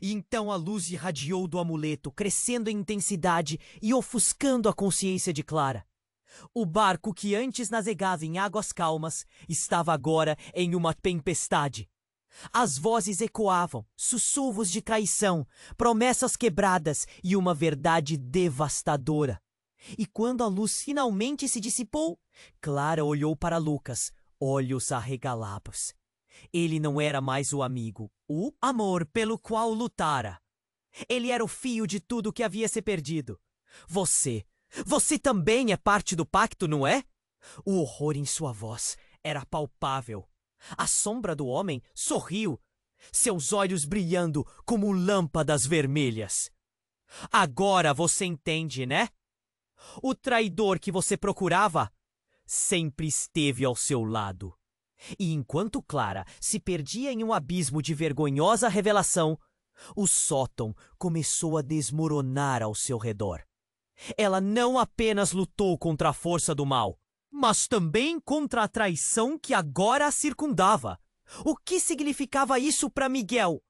E então a luz irradiou do amuleto, crescendo em intensidade e ofuscando a consciência de Clara. O barco que antes navegava em águas calmas estava agora em uma tempestade. As vozes ecoavam, sussurros de traição, promessas quebradas e uma verdade devastadora. E quando a luz finalmente se dissipou, Clara olhou para Lucas, olhos arregalados. Ele não era mais o amigo, o amor pelo qual lutara. Ele era o fio de tudo que havia se perdido. Você também é parte do pacto, não é? O horror em sua voz era palpável. A sombra do homem sorriu. seus olhos brilhando como lâmpadas vermelhas. Agora você entende, né? O traidor que você procurava sempre esteve ao seu lado. E enquanto Clara se perdia em um abismo de vergonhosa revelação, o sótão começou a desmoronar ao seu redor. Ela não apenas lutou contra a força do mal, mas também contra a traição que agora a circundava. O que significava isso para Miguel?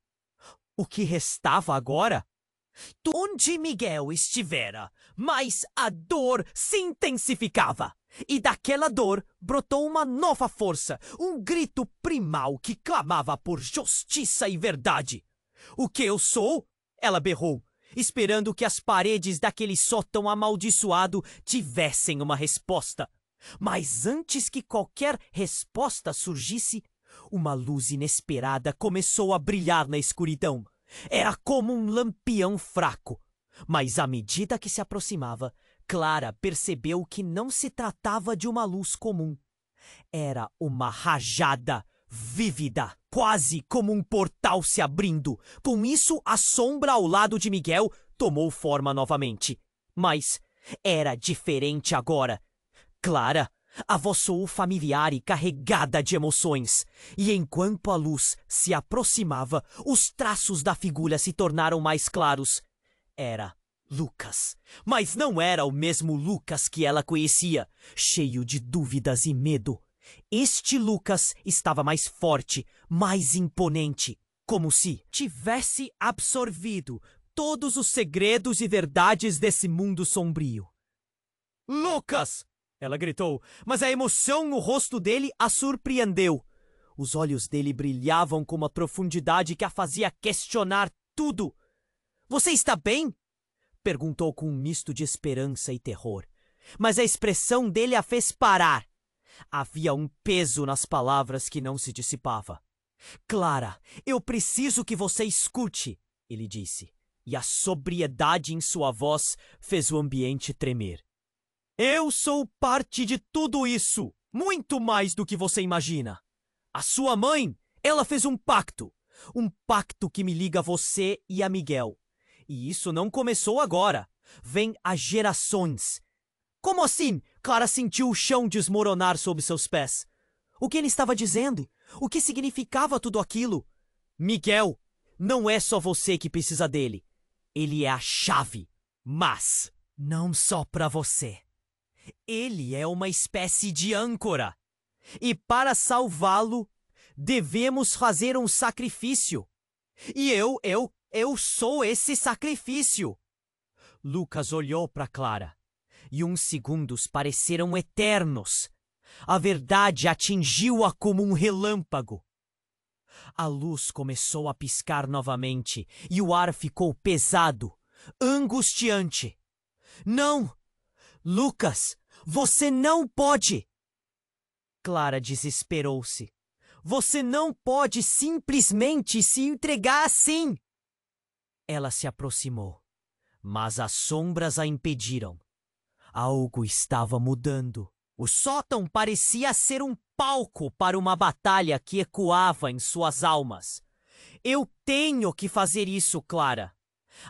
O que restava agora? Onde Miguel estivera, mais a dor se intensificava. E daquela dor brotou uma nova força, um grito primal que clamava por justiça e verdade. O que eu sou? Ela berrou, esperando que as paredes daquele sótão amaldiçoado tivessem uma resposta. Mas antes que qualquer resposta surgisse, uma luz inesperada começou a brilhar na escuridão. Era como um lampião fraco. Mas à medida que se aproximava, Clara percebeu que não se tratava de uma luz comum. Era uma rajada vívida, quase como um portal se abrindo. Com isso, a sombra ao lado de Miguel tomou forma novamente. Mas era diferente agora. Clara a voz soou familiar e carregada de emoções. E enquanto a luz se aproximava, os traços da figura se tornaram mais claros. Era Lucas. Mas não era o mesmo Lucas que ela conhecia, cheio de dúvidas e medo. Este Lucas estava mais forte, mais imponente, como se tivesse absorvido todos os segredos e verdades desse mundo sombrio. Lucas! Ela gritou, mas a emoção no rosto dele a surpreendeu. Os olhos dele brilhavam com uma profundidade que a fazia questionar tudo. Você está bem? Perguntou com um misto de esperança e terror. Mas a expressão dele a fez parar. Havia um peso nas palavras que não se dissipava. Clara, eu preciso que você escute, ele disse. E a sobriedade em sua voz fez o ambiente tremer. Eu sou parte de tudo isso, muito mais do que você imagina. A sua mãe, ela fez um pacto que me liga a você e a Miguel. E isso não começou agora, vem há gerações. Como assim? Clara sentiu o chão desmoronar sob seus pés. O que ele estava dizendo? O que significava tudo aquilo? Miguel, não é só você que precisa dele. Ele é a chave, mas não só para você. Ele é uma espécie de âncora. E para salvá-lo, devemos fazer um sacrifício. E eu sou esse sacrifício. Lucas olhou para Clara. E uns segundos pareceram eternos. A verdade atingiu-a como um relâmpago. A luz começou a piscar novamente e o ar ficou pesado, angustiante. Não! Lucas, você não pode! Clara desesperou-se. Você não pode simplesmente se entregar assim! Ela se aproximou, mas as sombras a impediram. Algo estava mudando. O sótão parecia ser um palco para uma batalha que ecoava em suas almas. Eu tenho que fazer isso, Clara.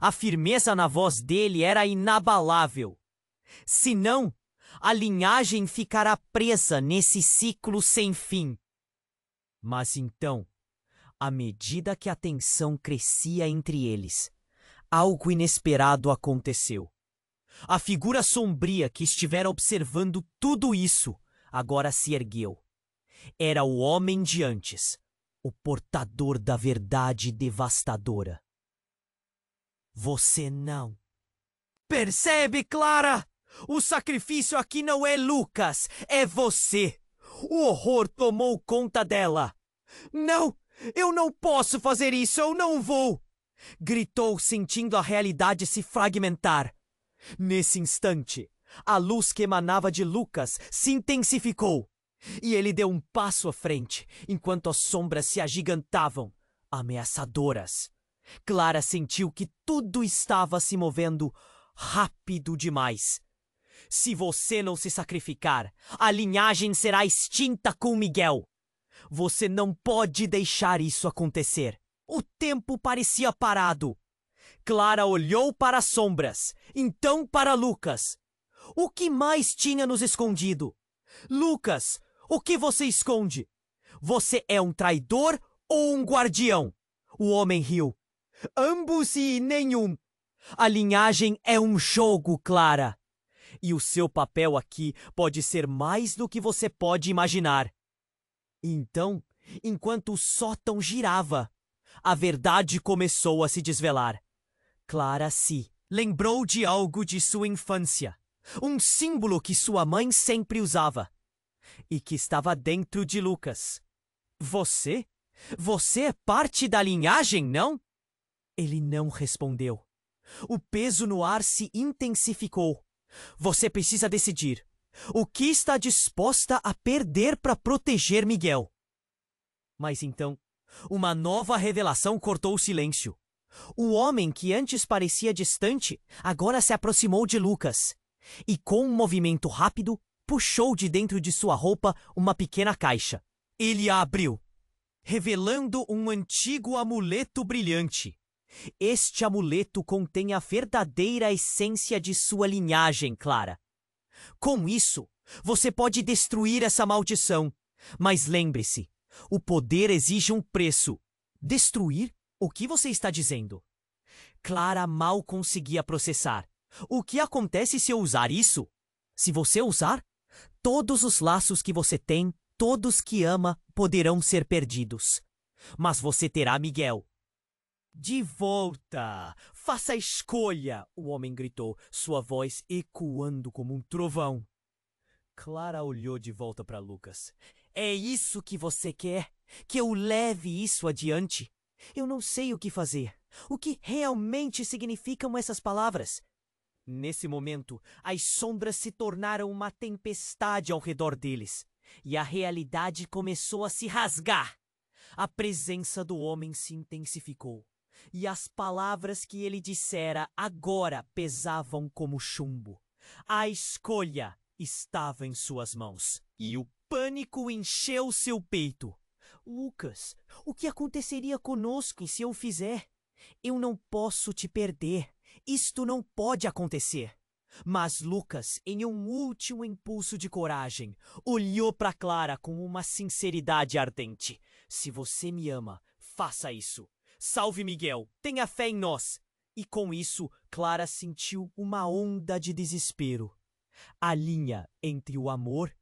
A firmeza na voz dele era inabalável. Senão, a linhagem ficará presa nesse ciclo sem fim. Mas então, à medida que a tensão crescia entre eles, algo inesperado aconteceu. A figura sombria que estivera observando tudo isso agora se ergueu. Era o homem de antes, o portador da verdade devastadora. Você não. Percebe, Clara? O sacrifício aqui não é Lucas, é você. O horror tomou conta dela. Não, eu não posso fazer isso, eu não vou! Gritou, sentindo a realidade se fragmentar. Nesse instante, a luz que emanava de Lucas se intensificou. E ele deu um passo à frente, enquanto as sombras se agigantavam, ameaçadoras. Clara sentiu que tudo estava se movendo rápido demais. Se você não se sacrificar, a linhagem será extinta com Miguel. Você não pode deixar isso acontecer. O tempo parecia parado. Clara olhou para as sombras, então para Lucas. O que mais tinha nos escondido? Lucas, o que você esconde? Você é um traidor ou um guardião? O homem riu. Ambos e nenhum. A linhagem é um jogo, Clara. E o seu papel aqui pode ser mais do que você pode imaginar. Então, enquanto o sótão girava, a verdade começou a se desvelar. Clara se lembrou de algo de sua infância, um símbolo que sua mãe sempre usava e que estava dentro de Lucas. Você? Você é parte da linhagem, não? Ele não respondeu. O peso no ar se intensificou. Você precisa decidir. O que está disposta a perder para proteger Miguel? Mas então, uma nova revelação cortou o silêncio. O homem que antes parecia distante, agora se aproximou de Lucas. E com um movimento rápido, puxou de dentro de sua roupa uma pequena caixa. Ele a abriu, revelando um antigo amuleto brilhante. Este amuleto contém a verdadeira essência de sua linhagem, Clara. Com isso, você pode destruir essa maldição. Mas lembre-se, o poder exige um preço. Destruir? O que você está dizendo? Clara mal conseguia processar. O que acontece se eu usar isso? Se você usar, todos os laços que você tem, todos que ama, poderão ser perdidos. Mas você terá Miguel. De volta! Faça a escolha! O homem gritou, sua voz ecoando como um trovão. Clara olhou de volta para Lucas. É isso que você quer? Que eu leve isso adiante? Eu não sei o que fazer. O que realmente significam essas palavras? Nesse momento, as sombras se tornaram uma tempestade ao redor deles, e a realidade começou a se rasgar. A presença do homem se intensificou, e as palavras que ele dissera agora pesavam como chumbo. A escolha estava em suas mãos, e o pânico encheu seu peito. Lucas, o que aconteceria conosco se eu fizer? Eu não posso te perder. Isto não pode acontecer. Mas Lucas, em um último impulso de coragem, olhou para Clara com uma sinceridade ardente. Se você me ama, faça isso. Salve Miguel, tenha fé em nós. E com isso, Clara sentiu uma onda de desespero. A linha entre o amor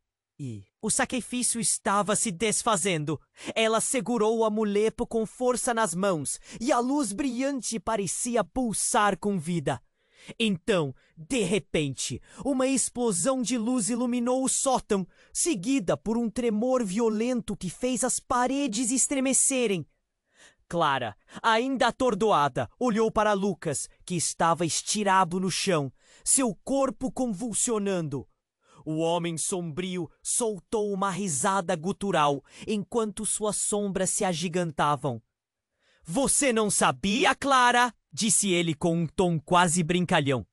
e o sacrifício estava se desfazendo. Ela segurou o amuleto com força nas mãos e a luz brilhante parecia pulsar com vida. Então, de repente, uma explosão de luz iluminou o sótão, seguida por um tremor violento que fez as paredes estremecerem. Clara, ainda atordoada, olhou para Lucas, que estava estirado no chão, seu corpo convulsionando. O homem sombrio soltou uma risada gutural, enquanto suas sombras se agigantavam. Você não sabia, Clara? Disse ele com um tom quase brincalhão.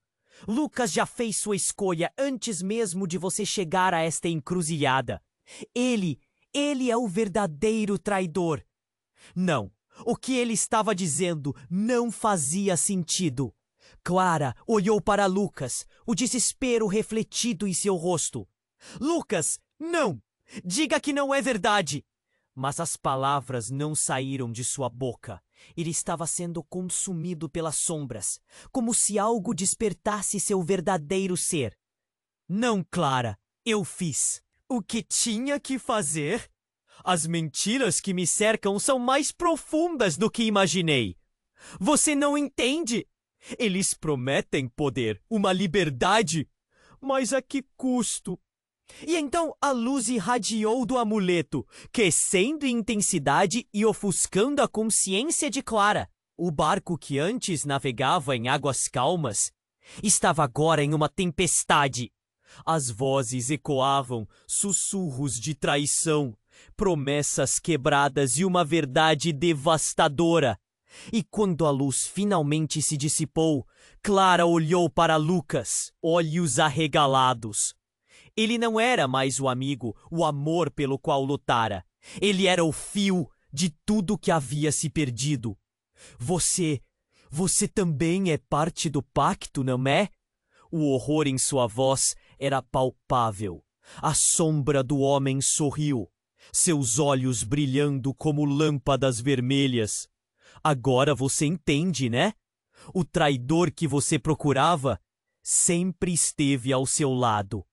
Lucas já fez sua escolha antes mesmo de você chegar a esta encruzilhada. Ele é o verdadeiro traidor. Não, o que ele estava dizendo não fazia sentido. Clara olhou para Lucas, o desespero refletido em seu rosto. Lucas, não! Diga que não é verdade! Mas as palavras não saíram de sua boca. Ele estava sendo consumido pelas sombras, como se algo despertasse seu verdadeiro ser. Não, Clara, eu fiz o que tinha que fazer. As mentiras que me cercam são mais profundas do que imaginei. Você não entende? Eles prometem poder, uma liberdade, mas a que custo? E então a luz irradiou do amuleto, crescendo em intensidade e ofuscando a consciência de Clara. O barco que antes navegava em águas calmas estava agora em uma tempestade. As vozes ecoavam, sussurros de traição, promessas quebradas e uma verdade devastadora. E quando a luz finalmente se dissipou, Clara olhou para Lucas, olhos arregalados. Ele não era mais o amigo, o amor pelo qual lutara. Ele era o fio de tudo que havia se perdido. Você também é parte do pacto, não é? O horror em sua voz era palpável. A sombra do homem sorriu, seus olhos brilhando como lâmpadas vermelhas. Agora você entende, né? O traidor que você procurava sempre esteve ao seu lado.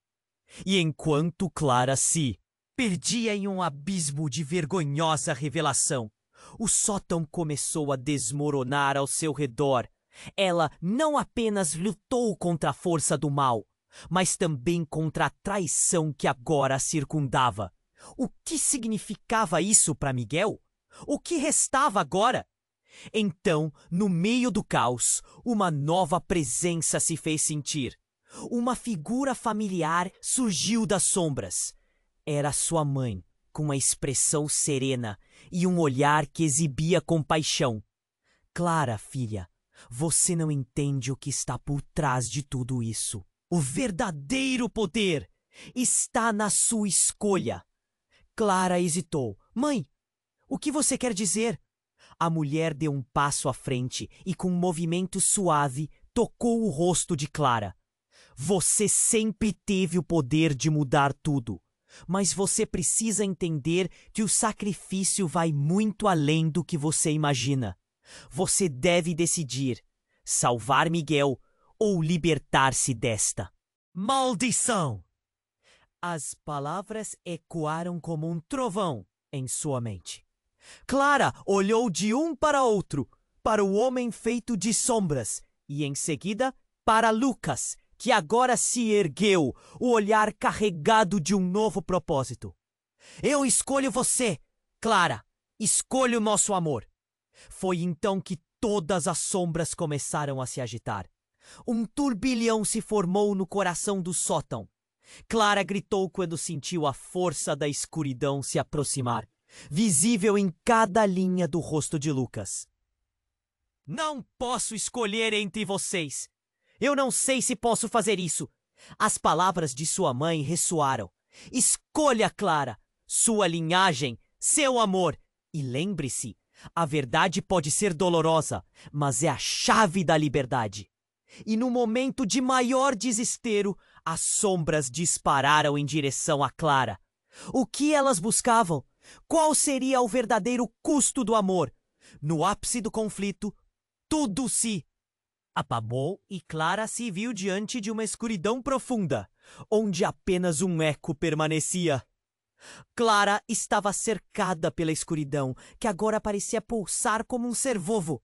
E enquanto Clara se perdia em um abismo de vergonhosa revelação, o sótão começou a desmoronar ao seu redor. Ela não apenas lutou contra a força do mal, mas também contra a traição que agora a circundava. O que significava isso para Miguel? O que restava agora? Então, no meio do caos, uma nova presença se fez sentir. Uma figura familiar surgiu das sombras. Era sua mãe, com uma expressão serena e um olhar que exibia compaixão. Clara, filha, você não entende o que está por trás de tudo isso. O verdadeiro poder está na sua escolha. Clara hesitou. Mãe, o que você quer dizer? A mulher deu um passo à frente e, com um movimento suave, tocou o rosto de Clara. Você sempre teve o poder de mudar tudo, mas você precisa entender que o sacrifício vai muito além do que você imagina. Você deve decidir: salvar Miguel ou libertar-se desta. Maldição! As palavras ecoaram como um trovão em sua mente. Clara olhou de um para outro, para o homem feito de sombras, e em seguida para Lucas, que agora se ergueu, o olhar carregado de um novo propósito. Eu escolho você, Clara. Escolho nosso amor. Foi então que todas as sombras começaram a se agitar. Um turbilhão se formou no coração do sótão. Clara gritou quando sentiu a força da escuridão se aproximar, visível em cada linha do rosto de Lucas. Não posso escolher entre vocês. Eu não sei se posso fazer isso. As palavras de sua mãe ressoaram. Escolha, Clara, sua linhagem, seu amor. E lembre-se, a verdade pode ser dolorosa, mas é a chave da liberdade. E no momento de maior desespero, as sombras dispararam em direção a Clara. O que elas buscavam? Qual seria o verdadeiro custo do amor? No ápice do conflito, tudo se apagou e Clara se viu diante de uma escuridão profunda, onde apenas um eco permanecia. Clara estava cercada pela escuridão, que agora parecia pulsar como um cervovo.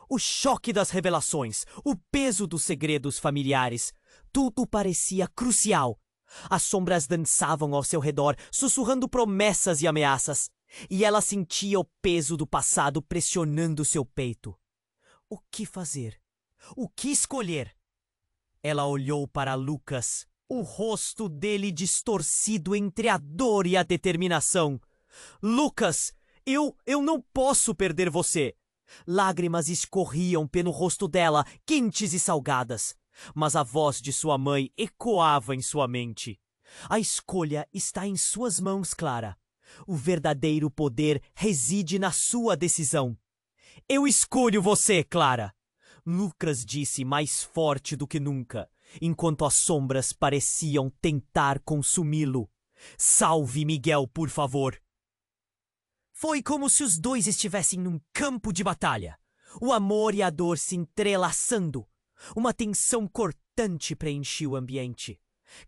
O choque das revelações, o peso dos segredos familiares, tudo parecia crucial. As sombras dançavam ao seu redor, sussurrando promessas e ameaças, e ela sentia o peso do passado pressionando seu peito. O que fazer? O que escolher? Ela olhou para Lucas, o rosto dele distorcido entre a dor e a determinação. Lucas, eu não posso perder você. Lágrimas escorriam pelo rosto dela, quentes e salgadas. Mas a voz de sua mãe ecoava em sua mente. A escolha está em suas mãos, Clara. O verdadeiro poder reside na sua decisão. Eu escolho você, Clara. Lucas disse mais forte do que nunca, enquanto as sombras pareciam tentar consumi-lo. Salve Miguel, por favor. Foi como se os dois estivessem num campo de batalha. O amor e a dor se entrelaçando. Uma tensão cortante preenchia o ambiente.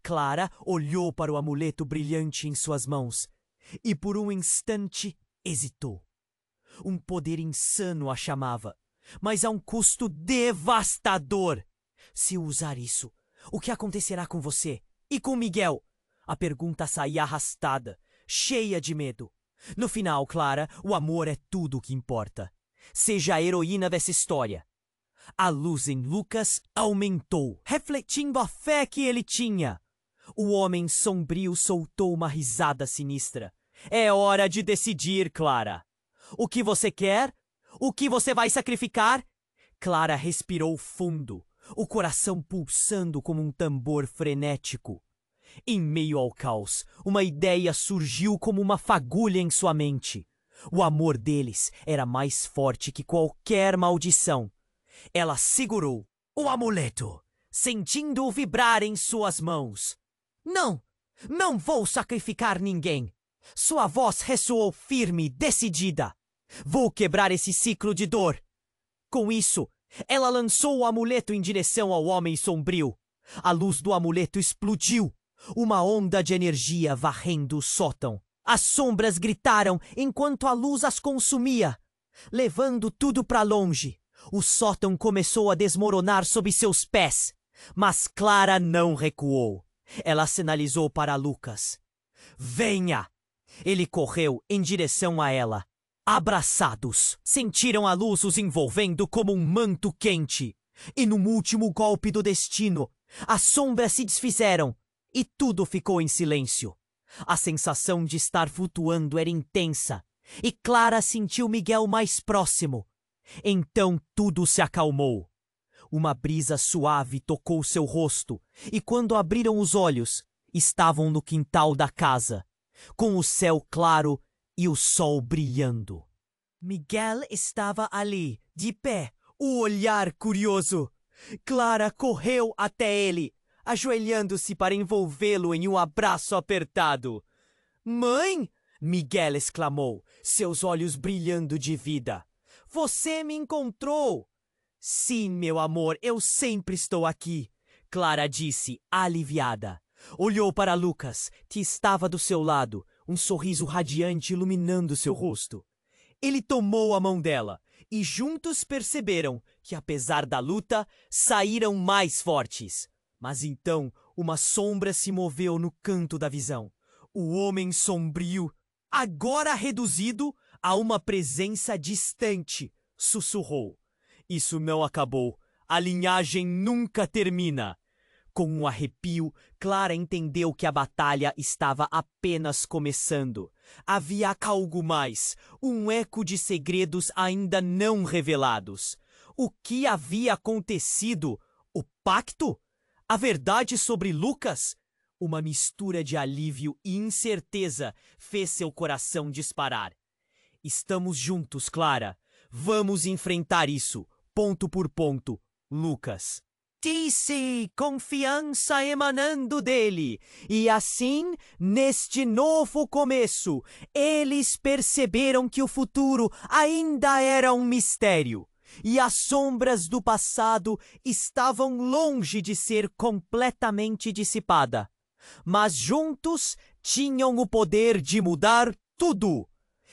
Clara olhou para o amuleto brilhante em suas mãos e por um instante hesitou. Um poder insano a chamava, mas a um custo devastador. Se usar isso, o que acontecerá com você? E com Miguel? A pergunta saía arrastada, cheia de medo. No final, Clara, o amor é tudo o que importa. Seja a heroína dessa história. A luz em Lucas aumentou, refletindo a fé que ele tinha. O homem sombrio soltou uma risada sinistra. É hora de decidir, Clara. O que você quer? O que você vai sacrificar? Clara respirou fundo, o coração pulsando como um tambor frenético. Em meio ao caos, uma ideia surgiu como uma fagulha em sua mente. O amor deles era mais forte que qualquer maldição. Ela segurou o amuleto, sentindo-o vibrar em suas mãos. Não! Não vou sacrificar ninguém! Sua voz ressoou firme, decidida. Vou quebrar esse ciclo de dor. Com isso, ela lançou o amuleto em direção ao homem sombrio. A luz do amuleto explodiu, uma onda de energia varrendo o sótão. As sombras gritaram enquanto a luz as consumia, levando tudo para longe. O sótão começou a desmoronar sob seus pés, mas Clara não recuou. Ela sinalizou para Lucas. Venha! Ele correu em direção a ela. Abraçados, sentiram a luz os envolvendo como um manto quente. E no último golpe do destino, as sombras se desfizeram e tudo ficou em silêncio. A sensação de estar flutuando era intensa e Clara sentiu Miguel mais próximo. Então tudo se acalmou. Uma brisa suave tocou seu rosto e quando abriram os olhos, estavam no quintal da casa, com o céu claro e o sol brilhando. Miguel estava ali, de pé, o olhar curioso. Clara correu até ele, ajoelhando-se para envolvê-lo em um abraço apertado. Mãe! Miguel exclamou, seus olhos brilhando de vida. Você me encontrou! Sim, meu amor, eu sempre estou aqui, Clara disse, aliviada. Olhou para Lucas, que estava do seu lado, um sorriso radiante iluminando seu rosto. Ele tomou a mão dela e juntos perceberam que, apesar da luta, saíram mais fortes. Mas então uma sombra se moveu no canto da visão. O homem sombrio, agora reduzido a uma presença distante, sussurrou. Isso não acabou. A linhagem nunca termina. Com um arrepio, Clara entendeu que a batalha estava apenas começando. Havia algo mais, um eco de segredos ainda não revelados. O que havia acontecido? O pacto? A verdade sobre Lucas? Uma mistura de alívio e incerteza fez seu coração disparar. Estamos juntos, Clara. Vamos enfrentar isso, ponto por ponto, Lucas. Disse, confiança emanando dele. E assim, neste novo começo, eles perceberam que o futuro ainda era um mistério. E as sombras do passado estavam longe de ser completamente dissipada. Mas juntos tinham o poder de mudar tudo.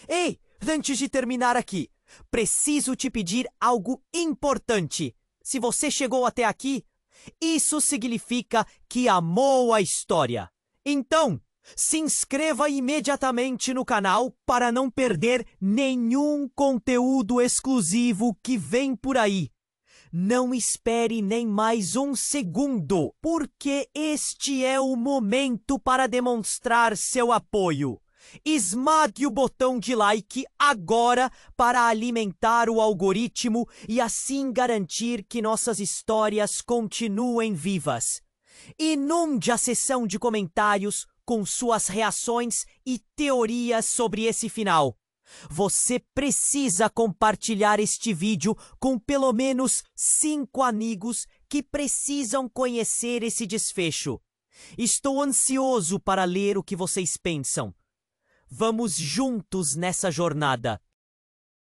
Ei, antes de terminar aqui, preciso te pedir algo importante. Se você chegou até aqui, isso significa que amou a história. Então, se inscreva imediatamente no canal para não perder nenhum conteúdo exclusivo que vem por aí. Não espere nem mais um segundo, porque este é o momento para demonstrar seu apoio. Esmague o botão de like agora para alimentar o algoritmo e assim garantir que nossas histórias continuem vivas. Inunde a seção de comentários com suas reações e teorias sobre esse final. Você precisa compartilhar este vídeo com pelo menos 5 amigos que precisam conhecer esse desfecho. Estou ansioso para ler o que vocês pensam. Vamos juntos nessa jornada.